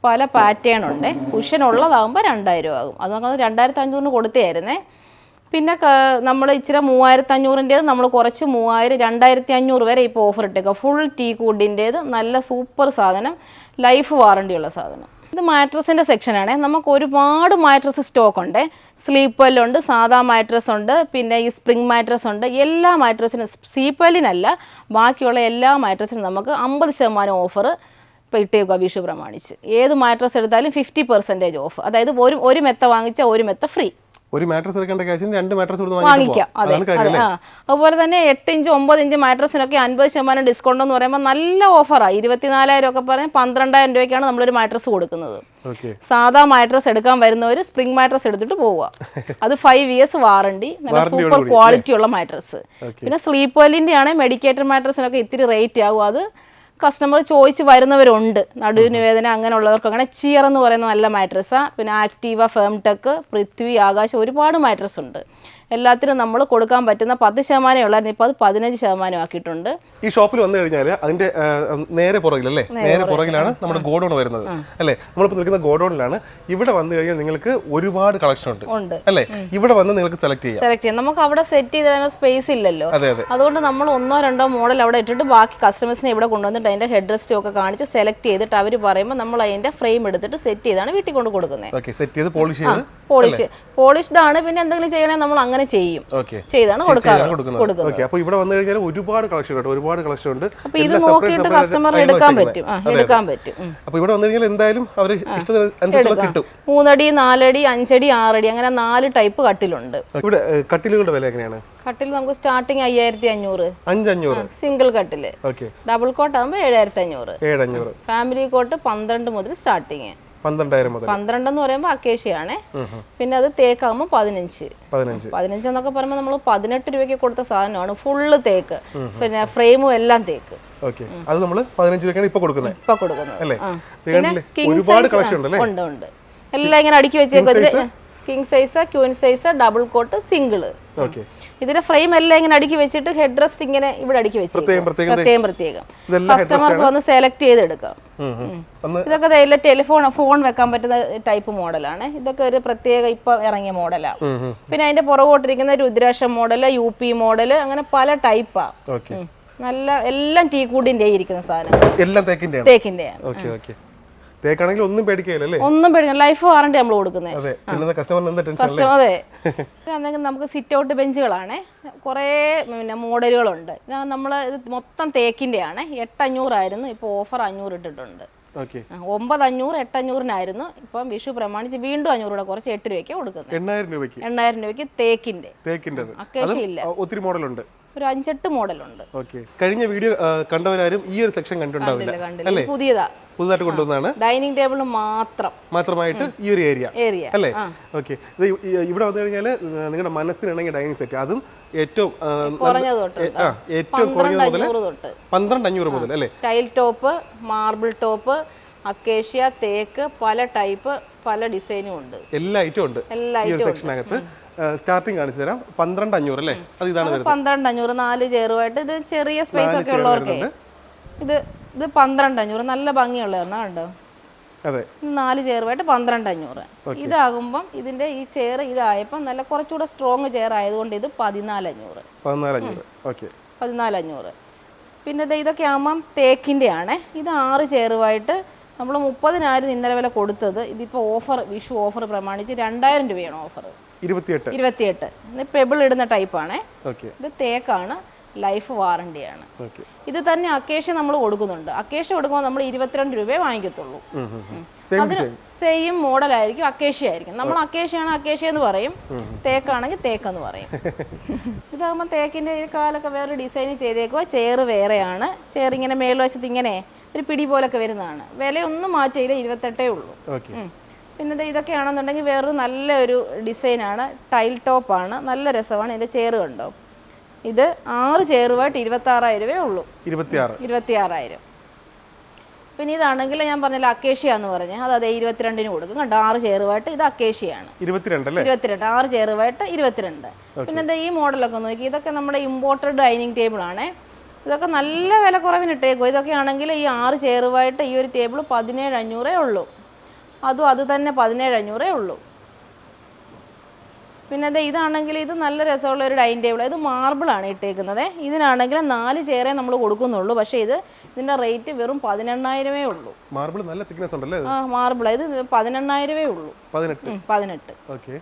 പല പാറ്റേൺ ഉണ്ട്. കുഷൻ ഉള്ളതാകുമ്പോൾ 2000 ആകും. അത് നമുക്ക് 2500 കൊടുത്തായിരുന്നേ. പിന്നെ നമ്മൾ ഇച്ചിരി 3500-ൻ്റേത് നമ്മൾ കുറച്ച് 2500 വരെ ഇപ്പോൾ ഓഫർ ഇട്ടേക്കുക. ഫുൾ ടീ കൂഡിൻ്റേത് നല്ല സൂപ്പർ സാധനം, ലൈഫ് വാറണ്ടി ഉള്ള സാധനം. ഇത് മാട്രസിൻ്റെ സെക്ഷനാണ്. നമുക്ക് ഒരുപാട് മാട്രസ് സ്റ്റോക്ക് ഉണ്ട്. സ്ലീപ്പല്ലുണ്ട്, സാധാ മാട്രസ് ഉണ്ട്, പിന്നെ ഈ സ്പ്രിംഗ് മാട്രസ് ഉണ്ട്. എല്ലാ മാട്രസിനും, സ്ലീപ്പല്ലിനല്ല ബാക്കിയുള്ള എല്ലാ മാട്രസിനും നമുക്ക് 50% ഓഫർ ഇപ്പോൾ ഇട്ടേക്കുക വിഷു പ്രമാണിച്ച്. ഏത് മാട്രസ് എടുത്താലും 50% ഓഫ്. അതായത് ഒരു മെത്ത വാങ്ങിച്ചാൽ ഒരു മെത്ത ഫ്രീ. ഒരു മാട്രസ് എടുക്കേണ്ട കാശിന് 2 മാട്രസ് വാങ്ങിക്കാം. അതെ, അതുപോലെ തന്നെ 8 ഇഞ്ച് 9 ഇഞ്ച് മാട്രസിനൊക്കെ 50% ഡിസ്കൗണ്ട് എന്ന് പറയുമ്പോൾ നല്ല ഓഫറാണ്. 24,000 ഒക്കെ പറഞ്ഞാൽ 12,000 രൂപയ്ക്കാണ് നമ്മളൊരു മാട്രസ് കൊടുക്കുന്നത്. സാധാ മാട്രസ് എടുക്കാൻ വരുന്നവർ സ്പ്രിംഗ് മാട്രസ് എടുത്തിട്ട് പോവുക. അത് 5 years വാറണ്ടി, നല്ല സൂപ്പർ ക്വാളിറ്റി ഉള്ള മാട്രസ്. പിന്നെ സ്ലീപ്പലിൻ്റെ ആണെങ്കിൽ മെഡിക്കേറ്റഡ് മാട്രസിനൊക്കെ ഇത്തിരി റേറ്റ് ആവും. അത് കസ്റ്റമർ ചോദിച്ച് വരുന്നവരുണ്ട്. നടുവിന് വേദന അങ്ങനെയുള്ളവർക്ക്. അങ്ങനെ ചിയർ എന്ന് പറയുന്ന നല്ല മാട്രസ്സാണ്. പിന്നെ ആക്റ്റീവ, ഫേംടെക്, പൃഥ്വി, ആകാശ്, ഒരുപാട് മാട്രസ് ഉണ്ട്. എല്ലാത്തിനും നമ്മൾ കൊടുക്കാൻ പറ്റുന്ന 10% ഉള്ളായിരുന്നു. ഇപ്പോൾ അത് 15% ആക്കിയിട്ടുണ്ട്. ഈ ഷോപ്പിൽ വന്നു കഴിഞ്ഞാൽ അതിന്റെ നേരെ പുറകിലല്ലേ, നേരെ പുറകിലാണ് നമ്മുടെ ഗോഡൌൺ വരുന്നത് അല്ലേ. നമ്മളിപ്പോൾ നിൽക്കുന്ന ഗോഡൌണിലാണ്. ഇവിടെ വന്നു കഴിഞ്ഞാൽ നിങ്ങൾക്ക് ഒരുപാട് കളക്ഷൻ ഉണ്ട് അല്ലേ. ഇവിടെ വന്ന് നിങ്ങൾക്ക് സെലക്ട് ചെയ്യാം. നമുക്ക് അവിടെ സെറ്റ് ചെയ്ത് സ്പേസ് ഇല്ലല്ലോ. അതുകൊണ്ട് നമ്മൾ 1-2 മോഡൽ അവിടെ ഇട്ടിട്ട് ബാക്കി കസ്റ്റമേഴ്സിനെ ഇവിടെ കൊണ്ടുവന്നിട്ട് അതിന്റെ ഹെഡ് റെസ്റ്റ് ഒക്കെ കാണിച്ച് സെലക്ട് ചെയ്തിട്ട് അവർ പറയുമ്പോൾ നമ്മൾ അതിന്റെ ഫ്രെയിം എടുത്തിട്ട് സെറ്റ് ചെയ്താണ് വീട്ടിൽ കൊണ്ട് കൊടുക്കുന്നത്. പോളിഷ്ഡ് ആണ്. പിന്നെ എന്തെങ്കിലും ചെയ്യണേ നമ്മൾ അങ്ങനെ ചെയ്യും, ചെയ്താണ് കൊടുക്കുന്നത്. അപ്പോൾ ഇവിടെ വന്നു കഴിഞ്ഞാൽ ഒരുപാട് കളക്ഷൻ ഉണ്ട്. അപ്പോൾ ഇത് നോക്കിയിട്ട് കസ്റ്റമറിന് എടുക്കാൻ പറ്റും. അപ്പോൾ ഇവിടെ വന്നു കഴിഞ്ഞാൽ എന്തായാലും അവർ ഇഷ്ടത്തിനനുസരിച്ചുള്ള കിട്ടും. 3 അടി, 4 അടി, 5 അടി, 6 അടി, അങ്ങനെ 4 ടൈപ്പ് കട്ടിലുണ്ട്. ഇവിടെ കട്ടിലുകളുടെ വില എങ്ങനെയാണ്? കട്ടിൽ നമുക്ക് സ്റ്റാർട്ടിങ് 5500. 5,500 സിംഗിൾ കട്ടില്. ഡബിൾ കോട്ട് ആകുമ്പോൾ 7,500. ഫാമിലി കോട്ട് 12 മുതൽ സ്റ്റാർട്ടിങ്. 12,000 മുതൽ. 12 എന്ന് പറയുമ്പോൾ അക്കേഷ്യയാണ്. പിന്നെ അത് തേക്കാകുമ്പോൾ 15 എന്നൊക്കെ പറയുമ്പോൾ നമ്മൾ 18 രൂപയ്ക്ക് കൊടുത്ത സാധനമാണ്. ഫുള്ള് തേക്ക്, പിന്നെ ഫ്രെയിമും എല്ലാം തേക്ക്. അത് നമ്മൾ 15 രൂപയ്ക്കാണ് ഇപ്പൊ കൊടുക്കുന്നത് അല്ലേ. പിന്നെ കിങ് സൈസ് ഉണ്ട്. എല്ലാം ഇങ്ങനെ അടുക്കി വെച്ചേക്കും. King size, queen size, double cot, single. ഇതിന്റെ ഫ്രെയിം എല്ലാം ഇങ്ങനെ അടുക്കി വെച്ചിട്ട് ഹെഡ് റെസ്റ്റ് ഇങ്ങനെ ഇവിടെ അടുക്കി വെച്ചേക്കും. പ്രത്യേകം കസ്റ്റമർക്ക് വന്ന് സെലക്ട് ചെയ്തെടുക്കാം. ഇതൊക്കെ ഫോൺ വെക്കാൻ പറ്റുന്ന ടൈപ്പ് മോഡലാണ്. ഇതൊക്കെ ഒരു പ്രത്യേക ഇപ്പൊ ഇറങ്ങിയ മോഡലാണ്. പിന്നെ അതിന്റെ പുറകോട്ടിരിക്കുന്ന രുദ്രാക്ഷം മോഡല്, UP മോഡല്, അങ്ങനെ പല ടൈപ്പാ. നല്ല എല്ലാം ടീ കൂടിന്റെ ഇരിക്കുന്ന സാധനം, എല്ലാം തേക്കിന്റെ. തേക്കാണെങ്കിൽ ഒന്നും പേടിക്കില്ല. ലൈഫ് വാറണ്ടി നമ്മൾ കൊടുക്കുന്നത്. അതെ. നമുക്ക് സിറ്റ് ഔട്ട് ബെഞ്ചുകളാണ്. കുറേ പിന്നെ മോഡലുകളുണ്ട്. നമ്മൾ ഇത് മൊത്തം തേക്കിന്റെ ആണ്. 8,500 ആയിരുന്നു. ഇപ്പൊ ഓഫർ 500 ഇട്ടിട്ടുണ്ട്. 9,500, 8,500 ഇപ്പം വിഷു പ്രമാണിച്ച് വീണ്ടും 500 കൂടെ കുറച്ച് 8 രൂപയ്ക്ക് കൊടുക്കുന്നത്. 8,000 രൂപയ്ക്ക് തേക്കിന്റെ. അക്കേഷ്യ ഇല്ല. ഒത്തിരി മോഡലുണ്ട്. ഒരു 5-8 മോഡലുണ്ട്. കഴിഞ്ഞ വീഡിയോ കണ്ടവരാരും ഈ ഒരു സെക്ഷൻ കണ്ടിട്ടുണ്ടാവില്ല. പുതുതായിട്ട് കൊണ്ടുവന്നാണ്. ഡൈനിങ് ടേബിൾ മാത്രമായിട്ട് ഈ ഒരു ഏരിയ അല്ലേ. ഓക്കെ, ഇവിടെ വന്നു കഴിഞ്ഞാൽ നിങ്ങളുടെ മനസ്സിനിണങ്ങിയ ഡൈനിങ് സെറ്റ്, അതും ഏറ്റവും കുറഞ്ഞത് മുതൽ 12,500 മുതൽ അല്ലേ. Tile top, marble top, acacia, തേക്ക്, പല ടൈപ്പ്, പല ഡിസൈനും ഉണ്ട്. എല്ലാ ഐറ്റം ഉണ്ട് ഈ ഒരു സെക്ഷനകത്ത്. സ്റ്റാർട്ടിംഗ് കാണിച്ചു തരാം. 12,500 അല്ലേ. അത് ഇതാണ് 12,500. 4 ചെയറുമായിട്ട്. ഇത് ചെറിയ സ്പേസ് ഒക്കെ ഉള്ളവർക്ക് ഇത് 12,500 നല്ല ഭംഗിയുള്ളതാണ്. കണ്ടോ, 4 ചെയറുമായിട്ട് 12,500. ഇതാകുമ്പം ഇതിന്റെ ഈ ചെയർ ഇതായപ്പോൾ നല്ല കുറച്ചുകൂടെ സ്ട്രോങ് ചെയർ ആയതുകൊണ്ട് ഇത് 14,500. പിന്നെ ഇതൊക്കെ ആകുമ്പം തേക്കിന്റെ ആണ്. ഇത് 6 ചെയറുമായിട്ട് നമ്മൾ 30,000 ഇന്നലെ വില കൊടുത്തത്. ഇതിപ്പോ ഓഫർ, വിഷു ഓഫർ പ്രമാണിച്ച് 2,000 രൂപയാണ് ഓഫർ. 28. പെബിൾ ഇടുന്ന ടൈപ്പാണ്. ഇത് തേക്കാണ്. ലൈഫ് വാറണ്ടിയാണ്. ഓക്കെ. ഇത് തന്നെ അക്കേഷ്യ നമ്മൾ കൊടുക്കുന്നുണ്ട്. അക്കേഷ്യ കൊടുക്കുമ്പോൾ നമ്മൾ 22 രൂപയെ വാങ്ങിക്കത്തുള്ളൂ. അതിന് സെയിം മോഡലായിരിക്കും, അക്കേഷ്യ ആയിരിക്കും. നമ്മൾ അക്കേഷ്യയാണ് അക്കേഷ്യ എന്ന് പറയും, തേക്കാണെങ്കിൽ തേക്കെന്ന് പറയും. ഇതാകുമ്പോൾ തേക്കിന്റെ കാലൊക്കെ വേറെ ഡിസൈൻ ചെയ്തേക്കുക. ചെയർ വേറെയാണ്. ചെയർ ഇങ്ങനെ മേൽവശത്ത് ഇങ്ങനെ ഒരു പിടി പോലൊക്കെ വരുന്നതാണ്. വിലയൊന്നും മാറ്റിയില്ല, 28 ഉള്ളൂ. പിന്നെ ഇതൊക്കെ ആണെന്നുണ്ടെങ്കിൽ വേറൊരു നല്ലൊരു ഡിസൈനാണ്, ടൈൽ ടോപ്പാണ്, നല്ല രസമാണ്. ഇതിന്റെ ചെയർ കണ്ടോ, ഇത് 6 ചെയറുമായിട്ട് 26,000 രൂപയേ ഉള്ളൂ. 26,000. പിന്നെ ഇതാണെങ്കിൽ ഞാൻ പറഞ്ഞില്ല അക്കേഷ്യ എന്ന് പറഞ്ഞ് അത് 22-ന് കൊടുക്കും. കണ്ടോ, 6 ചെയറുമായിട്ട് ഇത് അക്കേഷ്യയാണ്. 22 6 ചെയറുമായിട്ട് 22. പിന്നെ എന്താ ഈ മോഡലൊക്കെ നോക്കി, ഇതൊക്കെ നമ്മുടെ ഇമ്പോർട്ടഡ് ഡൈനിങ് ടേബിൾ ആണേ. ഇതൊക്കെ നല്ല വില കുറവിന് ഇട്ടേക്കും. ഇതൊക്കെ ആണെങ്കിൽ ഈ 6 ചെയറുമായിട്ട് ഈ ഒരു ടേബിൾ 17,500 ഉള്ളൂ. അത് തന്നെ 17,500 ഉള്ളൂ. പിന്നെ അതെ ഇതാണെങ്കിൽ ഇത് നല്ല രസമുള്ള ഒരു ഡൈനിങ് ടേബിൾ. ഇത് മാർബിളാണ് ഇട്ടേക്കുന്നത്. ഇതിനാണെങ്കിൽ 4 ചെയറേ നമ്മൾ കൊടുക്കുന്നുള്ളൂ. പക്ഷേ ഇതിന്റെ റേറ്റ് വെറും 18,000 ഉള്ളൂ. മാർബിൾ നല്ല തിക്നെസ് ഉണ്ടല്ലേ? ആ മാർബിൾ. ഇത് 18,000 ഉള്ളൂ. 18. ഓക്കെ.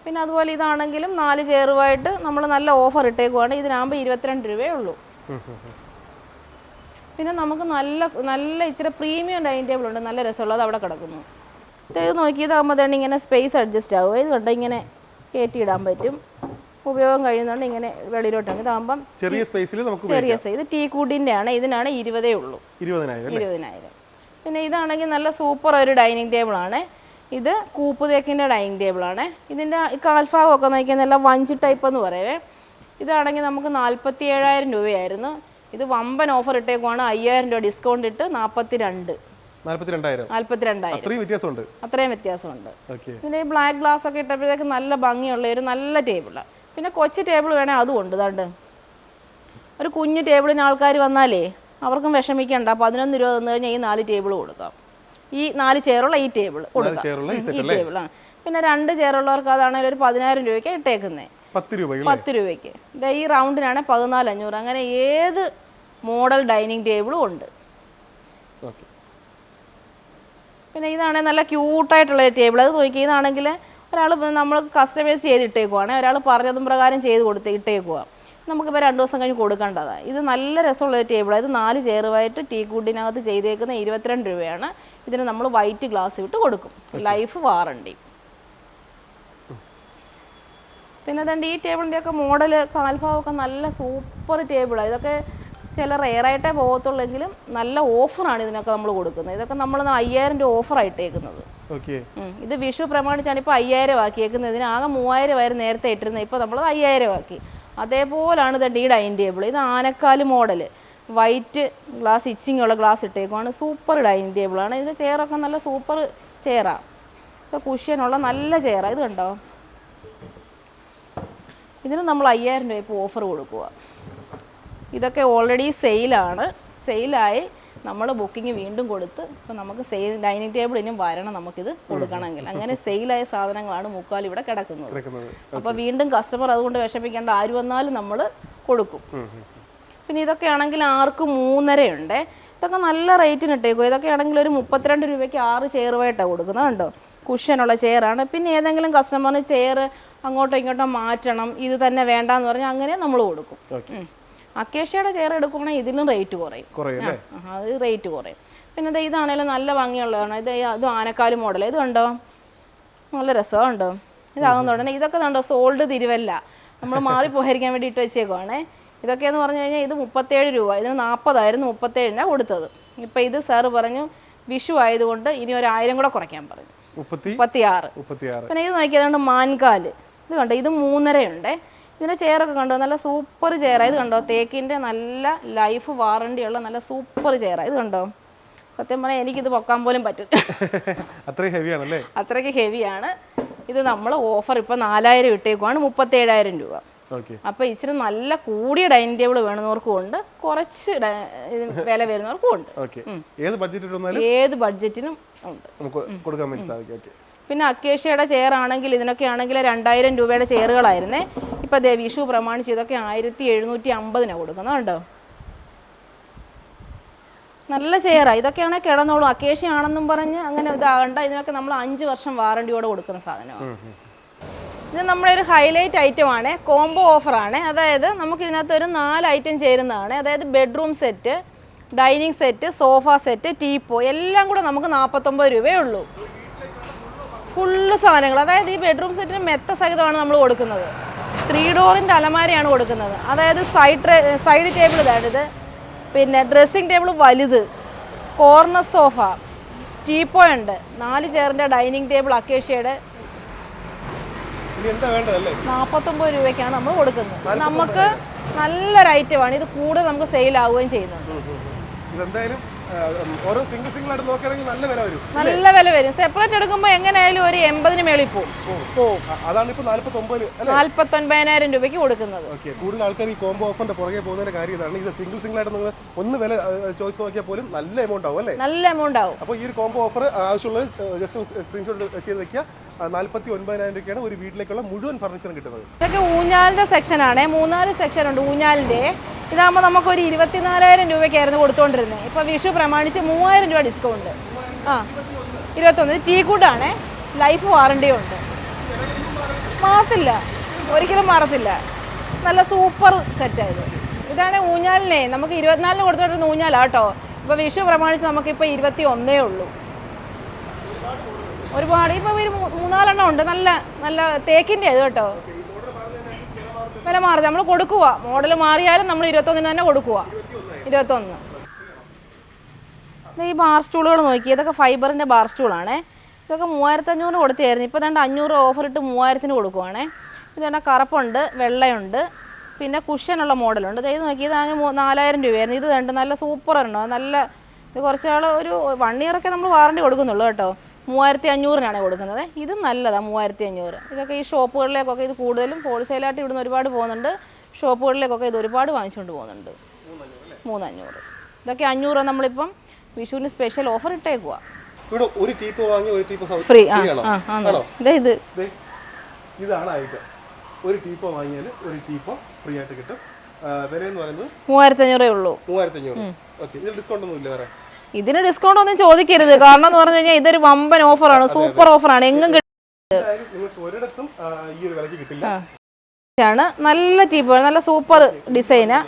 പിന്നെ അതുപോലെ ഇതാണെങ്കിലും 4 ചെയറുമായിട്ട് നമ്മൾ നല്ല ഓഫർ ഇട്ടേക്കുവാണ്. ഇതിനാകുമ്പോൾ 22 രൂപയേ ഉള്ളൂ. പിന്നെ നമുക്ക് നല്ല ഇച്ചിരി പ്രീമിയം ഡൈനിങ് ടേബിൾ ഉണ്ട്, നല്ല രസമുള്ളത് അവിടെ കിടക്കുന്നു. ഇത് നോക്കിയതാകുമ്പോൾ തന്നെ ഇങ്ങനെ സ്പേസ് അഡ്ജസ്റ്റ് ആകും. ഇത് കണ്ടോ, ഇങ്ങനെ കയറ്റിയിടാൻ പറ്റും. ഉപയോഗം കഴിയുന്നുണ്ട് ഇങ്ങനെ വെളിയിലോട്ടാണ്. ഇതാകുമ്പം ചെറിയ സ്പേസിൽ നമുക്ക് ചെറിയ സൈസ്. ഇത് ടീ കൂഡിൻ്റെ ആണ്. ഇതിനാണ് 20 ഉള്ളൂ. 20,000. പിന്നെ ഇതാണെങ്കിൽ നല്ല സൂപ്പർ ഒരു ഡൈനിങ് ടേബിൾ ആണ്. ഇത് കൂപ്പ് തേക്കിൻ്റെ ഡൈനിങ് ടേബിൾ ആണ്. ഇതിൻ്റെ കാൽഭാഗമൊക്കെ നോക്കിയാൽ നല്ല വഞ്ചി ടൈപ്പ് എന്ന് പറയുവേ. ഇതാണെങ്കിൽ നമുക്ക് 47,000 രൂപയായിരുന്നു. ഇത് വമ്പൻ ഓഫർ ഇട്ടേക്കുവാണ്. 5,000 രൂപ ഡിസ്കൗണ്ട് ഇട്ട് 42,000. അത്രയും വ്യത്യാസമുണ്ട്. ഇതിന്റെ ബ്ലാക്ക് ഗ്ലാസ് ഒക്കെ ഇട്ടപ്പോഴത്തേക്ക് നല്ല ഭംഗിയുള്ള ഒരു നല്ല ടേബിളാണ്. പിന്നെ കൊച്ചു ടേബിൾ വേണേ അതും ഉണ്ട്. ദാണ്ട് ഒരു കുഞ്ഞു ടേബിളിന് ആൾക്കാർ വന്നാലേ അവർക്കും വിഷമിക്കണ്ട. 11 രൂപ തന്നു കഴിഞ്ഞാൽ ഈ 4 ടേബിൾ കൊടുക്കാം. ഈ 4 ചെയറുള്ള ഈ ടേബിൾ കൊടുക്കാം. ഈ ടേബിളാണ്. പിന്നെ 2 ചെയറുള്ളവർക്ക് അതാണെങ്കിൽ ഒരു 10,000 രൂപയ്ക്ക് ഇട്ടേക്കുന്നത്. 10 രൂപയ്ക്ക്. ഈ റൗണ്ടിനാണ് 14,500. അങ്ങനെ ഏത് മോഡൽ ഡൈനിങ് ടേബിളും ഉണ്ട്. പിന്നെ ഇതാണെങ്കിൽ നല്ല ക്യൂട്ടായിട്ടുള്ള ടേബിൾ. അത് നോക്കി, ഇതാണെങ്കിൽ ഒരാൾ നമ്മൾ കസ്റ്റമൈസ് ചെയ്തിട്ടേക്കുവാണ്. ഒരാൾ പറഞ്ഞതും പ്രകാരം ചെയ്ത് ഇട്ടേക്കുക. നമുക്കിപ്പോൾ 2 ദിവസം കഴിഞ്ഞ് കൊടുക്കേണ്ടതാണ്. ഇത് നല്ല രസമുള്ള ടേബിളാണ്. ഇത് 4 ചെയറുമായിട്ട് ടീ കുഡിനകത്ത് ചെയ്തേക്കുന്ന 22 രൂപയാണ്. ഇതിന് നമ്മൾ വൈറ്റ് ഗ്ലാസ് ഇട്ട് കൊടുക്കും, ലൈഫ് വാറണ്ടി. പിന്നെ അതുകൊണ്ട് ഈ ടേബിളിൻ്റെയൊക്കെ മോഡൽ കാൽഭാവമൊക്കെ നല്ല സൂപ്പർ ടേബിളാണ്. ഇതൊക്കെ ചില റെയറായിട്ടേ പോകത്തുള്ളെങ്കിലും നല്ല ഓഫറാണ് ഇതിനൊക്കെ നമ്മൾ കൊടുക്കുന്നത്. ഇതൊക്കെ നമ്മൾ 5,000 രൂപ ഓഫറായിട്ടേക്കുന്നത്. ഇത് വിഷു പ്രമാണിച്ചാണ് ഇപ്പോൾ 5,000 ആക്കിയേക്കുന്നത്. ഇതിന് ആകെ 3,000 നേരത്തെ ഇട്ടിരുന്നത്. ഇപ്പോൾ നമ്മൾ 5,000 ആക്കി. അതേപോലാണ് ഇതുണ്ട് ഈ ഡൈനിങ് ടേബിൾ. ഇത് ആനക്കാല് മോഡൽ വൈറ്റ് ഗ്ലാസ് ഇച്ചിങ് ഉള്ള ഗ്ലാസ് ഇട്ടേക്കുവാണ്. സൂപ്പർ ഡൈനിങ് ടേബിളാണ്. ഇതിൻ്റെ ചെയറൊക്കെ നല്ല സൂപ്പർ ചെയറാണ്. ഇപ്പോൾ കുഷ്യനുള്ള നല്ല ചെയറാണ്. ഇത് കണ്ടോ, ഇതിന് നമ്മൾ 5,000 രൂപ ഇപ്പോൾ ഓഫർ കൊടുക്കുക. ഇതൊക്കെ ഓൾറെഡി സെയിലായി നമ്മൾ ബുക്കിംഗ് വീണ്ടും കൊടുത്ത് ഇപ്പോൾ നമുക്ക് ഡൈനിങ് ടേബിൾ ഇനിയും വരണം നമുക്കിത് കൊടുക്കണമെങ്കിൽ. അങ്ങനെ സെയിലായ സാധനങ്ങളാണ് മുക്കാൽ ഇവിടെ കിടക്കുന്നത്. അപ്പോൾ വീണ്ടും കസ്റ്റമർ അതുകൊണ്ട് വിഷമിക്കേണ്ട, ആര് വന്നാലും നമ്മൾ കൊടുക്കും. പിന്നെ ഇതൊക്കെ ആണെങ്കിൽ 3.5 ഉണ്ട്. ഇതൊക്കെ നല്ല റേറ്റിന് ഇട്ടേക്കും. ഇതൊക്കെ ആണെങ്കിൽ ഒരു 32 രൂപയ്ക്ക് 6 ചെയറുമായിട്ടാണ് കൊടുക്കുന്നത്. കണ്ടോ, കുഷ്യനുള്ള ചെയറാണ്. പിന്നെ ഏതെങ്കിലും കസ്റ്റമറിന് ചെയർ അങ്ങോട്ടോ ഇങ്ങോട്ടോ മാറ്റണം, ഇത് തന്നെ വേണ്ടാന്ന് പറഞ്ഞാൽ അങ്ങനെ നമ്മൾ കൊടുക്കും. അക്കേഷ്യയുടെ ചെയർ എടുക്കുകയാണെങ്കിൽ ഇതിലും റേറ്റ് കുറയും. അത് റേറ്റ് കുറയും. പിന്നെ ഇതാണെങ്കിലും നല്ല ഭംഗിയുള്ളതാണ്. ഇത് ആനക്കാല് മോഡൽ. ഇത് കണ്ടോ, നല്ല രസമുണ്ടോ. ഇതാകുന്ന ഉടനെ ഇതൊക്കെ കണ്ടോ, സോൾഡ് തിരുവല്ല, നമ്മൾ മാറിപ്പോയിരിക്കാൻ വേണ്ടി ഇട്ട് വെച്ചേക്കുവാണേ. ഇതൊക്കെയെന്ന് പറഞ്ഞു കഴിഞ്ഞാൽ ഇത് 37 രൂപ. ഇതിന് 40 ആയിരുന്നു, 37 കൊടുത്തത്. ഇപ്പം ഇത് സാറ് പറഞ്ഞു വിഷു ആയതുകൊണ്ട് ഇനി 1,000 കൂടെ കുറയ്ക്കാൻ പറഞ്ഞു, 36. പിന്നെ ഇത് നോക്കിയതുകൊണ്ട് മാൻകാല്. ഇത് കണ്ടോ, ഇത് 3.5 ഉണ്ട്. ഇതിൻ്റെ ചെയറൊക്കെ കണ്ടോ, നല്ല സൂപ്പർ ചെയറാണ്. ഇത് കണ്ടോ, തേക്കിൻ്റെ നല്ല ലൈഫ് വാറണ്ടിയുള്ള നല്ല സൂപ്പർ ചെയറാണ്. ഇത് കണ്ടോ, സത്യം പറഞ്ഞാൽ എനിക്കിത് പൊക്കാൻ പോലും പറ്റും, അത്രയ്ക്ക് ഹെവിയാണ്. ഇത് നമ്മൾ ഓഫർ ഇപ്പം 4,000 ഇട്ടേക്കുവാണ്, 37,000 രൂപ. അപ്പോൾ ഇച്ചിരി നല്ല കൂടിയ ഡൈനിങ് ടേബിൾ വേണമെന്നവർക്കും ഉണ്ട്, കുറച്ച് വില വരുന്നവർക്കും ഉണ്ട്. ഏത് ബഡ്ജറ്റിനും ഉണ്ട്. പിന്നെ അക്കേഷ്യയുടെ ചെയർ ആണെങ്കിൽ ഇതിനൊക്കെ ആണെങ്കിൽ 2,000 രൂപയുടെ ചെയറുകളായിരുന്നേ. ഇപ്പം ദേ വിഷു പ്രമാണിച്ച് ഇതൊക്കെ 1,750 കൊടുക്കുന്നത്. കണ്ടോ, നല്ല ചെയറാണ്. ഇതൊക്കെയാണെങ്കിൽ കിടന്നോളും. അക്കേഷ്യ ആണെന്നും പറഞ്ഞ് അങ്ങനെ ഇതാകണ്ട. ഇതിനൊക്കെ നമ്മൾ 5 വർഷം വാറണ്ടിയോടെ കൊടുക്കുന്ന സാധനമാണ്. ഇത് നമ്മുടെ ഒരു ഹൈലൈറ്റ് ഐറ്റം ആണ്, കോംബോ ഓഫറാണ്. അതായത് നമുക്ക് ഇതിനകത്ത് ഒരു 4 ഐറ്റം ചേരുന്നതാണ്. അതായത് bedroom set, dining set, sofa set, teapoy എല്ലാം കൂടെ നമുക്ക് 49 രൂപയേ ഉള്ളൂ. ഫുള്ള് സാധനങ്ങൾ. അതായത് ഈ ബെഡ്റൂം സെറ്റിന് മെത്ത സഹിതമാണ് നമ്മൾ കൊടുക്കുന്നത്. 3 ഡോറിൻ്റെ അലമാരയാണ് കൊടുക്കുന്നത്. അതായത് സൈഡ് ടേബിൾ ഇതാണിത്, പിന്നെ ഡ്രസ്സിംഗ് ടേബിൾ വലുത്, കോർണർ സോഫ, ടീപ്പോ ഉണ്ട്, 4 ചെയറിൻ്റെ ഡൈനിങ് ടേബിൾ അക്കേഷ്യയുടെ 49 രൂപയ്ക്കാണ് നമ്മൾ കൊടുക്കുന്നത്. നമുക്ക് നല്ലൊരു ഐറ്റമാണ്. ഇത് കൂടെ നമുക്ക് സെയിൽ ആവുകയും ചെയ്യുന്നുണ്ട്. നല്ല വില വരും. സെപ്പറേറ്റ് എടുക്കുമ്പോൾ എങ്ങനെയായാലും ഒരു 80-ന് മേളിൽ പോകും. അതാണ് ഇപ്പോൾ 49,000 രൂപയ്ക്ക് കൊടുക്കുന്നത്. കൂടുതൽ ആൾക്കാർ ഈ കോംബോ ഓഫറിന്റെ പുറകെ പോകുന്നതിന്റെ കാര്യം ഇതാണ്. ഇത് സിംഗിൾ ആയിട്ട് നിങ്ങൾ ഒന്ന് വില ചോദിച്ചു നോക്കിയാൽ പോലും നല്ല എമൗണ്ട് ആവും അല്ലേ? നല്ല എമൗണ്ട് ആവും. അപ്പോൾ ഈ ഒരു കോംബോ ഓഫർ ആവശ്യമുള്ളത് ജസ്റ്റ് സ്ക്രീൻഷോട്ട് ചെയ്ത് വെക്കുക. 49,000 രൂപയ്ക്കാണ് ഒരു വീട്ടിലേക്കുള്ള മുഴുവൻ ഫർണിച്ചറും കിട്ടുന്നത്. ഇതൊക്കെ ഊഞ്ഞാലിന്റെ സെക്ഷനാണ്. 3-4 സെക്ഷൻ ഉണ്ട് ഊഞ്ഞാലിന്റെ. ഇതാകുമ്പോൾ നമുക്കൊരു 24,000 രൂപയ്ക്കായിരുന്നു കൊടുത്തുകൊണ്ടിരുന്നത്. ഇപ്പോൾ വിഷു പ്രമാണിച്ച് 3,000 രൂപ ഡിസ്കൗണ്ട്. 21 ടീ കൂട്ടാണ്. ലൈഫ് വാറണ്ടിയും ഉണ്ട്. മാറത്തില്ല, ഒരിക്കലും മാറത്തില്ല. നല്ല സൂപ്പർ സെറ്റായത്. ഇതാണ് ഊഞ്ഞാലിനെ നമുക്ക് 24-ന് കൊടുത്തുകൊണ്ടിരുന്ന ഊഞ്ഞാലാട്ടോ. ഇപ്പോൾ വിഷു പ്രമാണിച്ച് നമുക്കിപ്പോൾ 21 ഉള്ളൂ. ഒരുപാട് ഇപ്പോൾ ഒരു 3-4 എണ്ണം ഉണ്ട്. നല്ല നല്ല തേക്കിൻ്റെ അത് കേട്ടോ. വില മാറി നമ്മൾ കൊടുക്കുക. മോഡൽ മാറിയാലും നമ്മൾ 21-ന് തന്നെ കൊടുക്കുക. 21. ഈ ബാർ സ്റ്റൂളുകൾ നോക്കി, ഇതൊക്കെ ഫൈബറിൻ്റെ ബാർ സ്റ്റൂളാണേ. ഇതൊക്കെ 3,500 കൊടുത്തായിരുന്നു. ഇപ്പോൾ ദാണ്ട് 500 ഓഫർ ഇട്ട് 3,000-ന് കൊടുക്കുവാണേ. ഇതുകൊണ്ട് കറുപ്പുണ്ട്, വെള്ളയുണ്ട്, പിന്നെ കുഷ്യനുള്ള മോഡലുണ്ട്. ഇത് നോക്കി, ഇതാണെങ്കിൽ 4,000 രൂപയായിരുന്നു. ഇത് കണ്ട് നല്ല സൂപ്പർ ഉണ്ടോ. നല്ല ഇത് കുറച്ച് നാൾ ഒരു 1 ഇയറൊക്കെ നമ്മൾ വാറണ്ടി കൊടുക്കുന്നുള്ളൂ കേട്ടോ. 3,500-നാണ് കൊടുക്കുന്നത്. ഇത് നല്ലതാണ് 3,500. ഇതൊക്കെ ഈ ഷോപ്പുകളിലേക്കൊക്കെ ഇത് കൂടുതലും ഹോൾസെയിലായിട്ട് ഇവിടുന്ന് ഒരുപാട് പോകുന്നുണ്ട്. ഷോപ്പുകളിലേക്കൊക്കെ ഇത് ഒരുപാട് വാങ്ങിച്ചുകൊണ്ട് പോകുന്നുണ്ട്. 3,500. ഇതൊക്കെ 500 നമ്മളിപ്പം വിഷുവിന് സ്പെഷ്യൽ ഓഫർ ഇട്ടേക്കുക. ഒരു ടീപ്പോ വാങ്ങി ഒരു ടീപ്പോ ഫ്രീ. ഇത് ഇതാണ് ഐറ്റം. ഒരു ടീപ്പോ വാങ്ങിയാൽ ഒരു ടീപ്പോ ഫ്രീ ആയിട്ട് കിട്ടും. വില എന്ന് പറയുന്നത് 3,500 ഉള്ളൂ. 3,500. ഓക്കെ. ഇതിൽ ഡിസ്കൗണ്ട് ഒന്നും ഇല്ല വേറെ? ഇതിന് ഡിസ്കൗണ്ട് ഒന്നും ചോദിക്കരുത്. കാരണം എന്ന് പറഞ്ഞു കഴിഞ്ഞാൽ ഇതൊരു വമ്പൻ ഓഫറാണ്, സൂപ്പർ ഓഫറാണ്. എങ്ങും ഒരിടത്തും ഈ ഒരു വിലക്ക് കിട്ടില്ല. നല്ല ടീപ്പോ, നല്ല സൂപ്പർ ഡിസൈന്.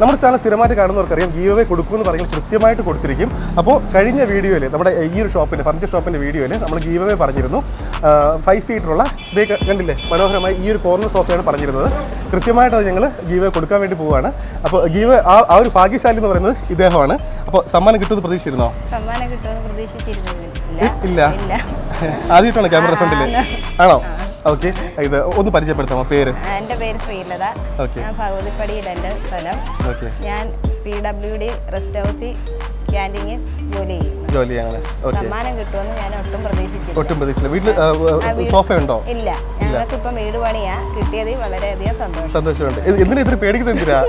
നമ്മുടെ ചാനൽ സ്ഥിരമായിട്ട് കാണുന്നവർക്കറിയാം ഗീവ് അവേ കൊടുക്കുമെന്ന് പറഞ്ഞാൽ കൃത്യമായിട്ട് കൊടുത്തിരിക്കും. അപ്പോൾ കഴിഞ്ഞ വീഡിയോയിൽ നമ്മുടെ ഈ ഒരു ഷോപ്പിൻ്റെ ഫർണിച്ചർ ഷോപ്പിൻ്റെ വീഡിയോയിൽ നമ്മൾ ഗീവ് അവേ പറഞ്ഞിരുന്നു. 5 സീറ്ററുള്ള ഇതേ കണ്ടില്ലേ മനോഹരമായി ഈ ഒരു കോർണർ സോഫയാണ് പറഞ്ഞിരുന്നത്. കൃത്യമായിട്ട് അത് ഞങ്ങൾ ഗീവ് അവേ കൊടുക്കാൻ വേണ്ടി പോവുകയാണ്. അപ്പോൾ ഗീവ് ആ ഒരു ഭാഗ്യശാലി എന്ന് പറയുന്നത് ഇദ്ദേഹമാണ്. അപ്പോൾ സമ്മാനം കിട്ടുമെന്ന് പ്രതീക്ഷിച്ചിരുന്നോ? സമ്മാനം കിട്ടുമെന്ന് പ്രതീക്ഷിച്ചിരുന്നില്ല. ഇല്ല. ആദ്യമായിട്ടാണ് ക്യാമറ ഫ്രണ്ടിൽ ആണോ? ഓക്കെ. ഇത് ഒന്ന് പരിചയപ്പെടുത്താമോ? പേര്? എൻ്റെ പേര് ശ്രീലത. ഞാൻ ഭഗവതിപ്പടിയിൽ എൻ്റെ സ്ഥലം. ഞാൻ PWD റെസ്റ്റ് ഹൗസിൽ ക്യാൻറ്റീനിൽ ജോലി ചെയ്യാണ്. സമ്മാനം കിട്ടുമെന്ന് ഞാൻ ഒട്ടും പ്രതീക്ഷിച്ചില്ല. വീട്ടിൽ സോഫ ഉണ്ടോ? ഇല്ല. ഞങ്ങൾക്ക് ഇപ്പം വീട് പണിയാ കിട്ടിയത്. വളരെയധികം സന്തോഷമുണ്ട്. എന്തിനാ ഇത്ര പേടിക്കുന്നത്? എന്തിനാ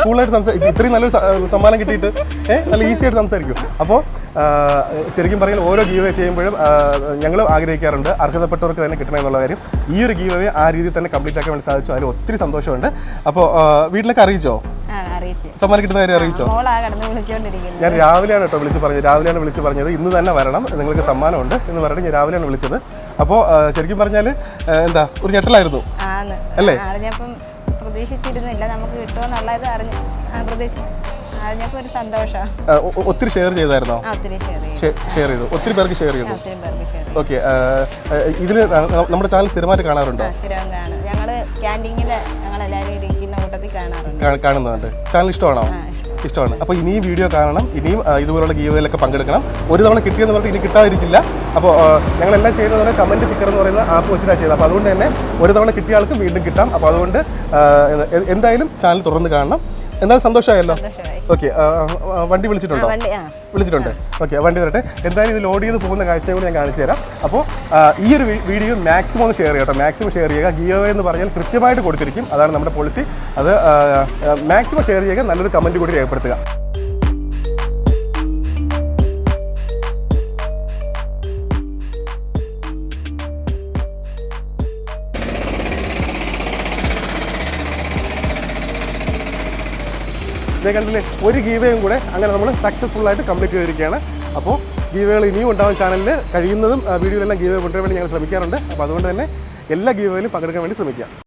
കൂളായിട്ട് ഇത്രയും നല്ലൊരു സമ്മാനം കിട്ടിയിട്ട് നല്ല ഈസി ആയിട്ട് സംസാരിക്കും. അപ്പോൾ ശരിക്കും പറഞ്ഞാൽ ഓരോ ഗീവ് അവേ ചെയ്യുമ്പോഴും ഞങ്ങൾ ആഗ്രഹിക്കാറുണ്ട് അർഹതപ്പെട്ടവർക്ക് തന്നെ കിട്ടണം എന്നുള്ള കാര്യം. ഈ ഒരു ഗീവ് അവേ ആ രീതിയിൽ തന്നെ കംപ്ലീറ്റ് ആക്കാൻ വേണ്ടി സാധിച്ചു. അതിൽ ഒത്തിരി സന്തോഷമുണ്ട്. അപ്പോൾ വീട്ടിലൊക്കെ അറിയിച്ചോ? സമ്മാനം കിട്ടുന്ന കാര്യം അറിയിച്ചോ? ഞാൻ രാവിലെയാണ് കേട്ടോ വിളിച്ച് പറഞ്ഞത് ഇന്ന് തന്നെ വരണം, നിങ്ങൾക്ക് സമ്മാനമുണ്ട് എന്ന് പറഞ്ഞിട്ട് ഞാൻ രാവിലെയാണ് വിളിച്ചത്. അപ്പോൾ ശരിക്കും പറഞ്ഞാൽ എന്താ ഒരു ഞെട്ടലായിരുന്നു അല്ലേ? പ്രതീക്ഷിച്ചിരുന്നില്ല നമുക്ക് കിട്ടുമെന്നുള്ളത് അറിഞ്ഞപ്പോൾ ഒരു സന്തോഷം. ഒത്തിരി ഷെയർ ചെയ്തായിരുന്നോ? ഷെയർ ചെയ്തു. ഒത്തിരി പേർക്ക് ഷെയർ ചെയ്തു. ഓക്കെ. ഇതിൽ നമ്മുടെ ചാനൽ സ്ഥിരമായിട്ട് കാണാറുണ്ടോ? ഞങ്ങൾ ക്യാൻറ്റീനിൽ ഞങ്ങളെല്ലാവരും ഇരിക്കുന്ന കൂട്ടത്തിൽ കാണുന്നുണ്ട്. ചാനൽ ഇഷ്ടമാണോ? ഇഷ്ടമാണ്. അപ്പോൾ ഇനിയും വീഡിയോ കാണണം, ഇനിയും ഇതുപോലുള്ള ഗീവയിലൊക്കെ പങ്കെടുക്കണം. ഒരു തവണ കിട്ടിയെന്ന് പറഞ്ഞിട്ട് ഇനി കിട്ടാതിരിക്കില്ല. അപ്പോൾ ഞങ്ങളെല്ലാം ചെയ്യുന്നത് പറഞ്ഞാൽ കമൻറ്റ് പിക്കർ എന്ന് പറയുന്ന ആപ്പ് വെച്ചിട്ടാണ് ചെയ്തത്. അപ്പോൾ അതുകൊണ്ട് തന്നെ ഒരു തവണ കിട്ടിയ ആൾക്ക് വീണ്ടും കിട്ടാം. അപ്പോൾ അതുകൊണ്ട് എന്തായാലും ചാനൽ തുറന്ന് കാണണം. എന്നാലും സന്തോഷമായല്ലോ. ഓക്കെ. വണ്ടി വിളിച്ചിട്ടുണ്ടോ? വിളിച്ചിട്ടുണ്ട്. ഓക്കെ. വണ്ടി വരട്ടെ. എന്തായാലും ഇത് ലോഡ് ചെയ്ത് പോകുന്ന കാഴ്ചയും കൂടി ഞാൻ കാണിച്ചു തരാം. അപ്പോൾ ഈ ഒരു വീഡിയോ മാക്സിമം ഒന്ന് ഷെയർ ചെയ്യട്ടോ. മാക്സിമം ഷെയർ ചെയ്യുക. ഗീവ് അവേ എന്ന് പറഞ്ഞാൽ കൃത്യമായിട്ട് കൊടുത്തിരിക്കും. അതാണ് നമ്മുടെ പോളിസി. അത് മാക്സിമം ഷെയർ ചെയ്യുക. നല്ലൊരു കമൻറ്റ് കൂടി രേഖപ്പെടുത്തുക. ഞാൻ കണ്ടില്ലേ ഒരു ഗീവയും കൂടെ അങ്ങനെ നമ്മൾ സക്സസ്ഫുൾ ആയിട്ട് കംപ്ലീറ്റ് ചെയ്തിരിക്കുകയാണ്. അപ്പോൾ ഗീവകൾ ഇനിയും ഉണ്ടാവും ചാനലിൽ. കഴിയുന്നതും വീഡിയോയിലെല്ലാം ഗീവ കൊണ്ടുവരാൻ വേണ്ടി ഞങ്ങൾ ശ്രമിക്കാറുണ്ട്. അപ്പോൾ അതുകൊണ്ട് തന്നെ എല്ലാ ഗീവയിലും പങ്കെടുക്കാൻ വേണ്ടി ശ്രമിക്കുക.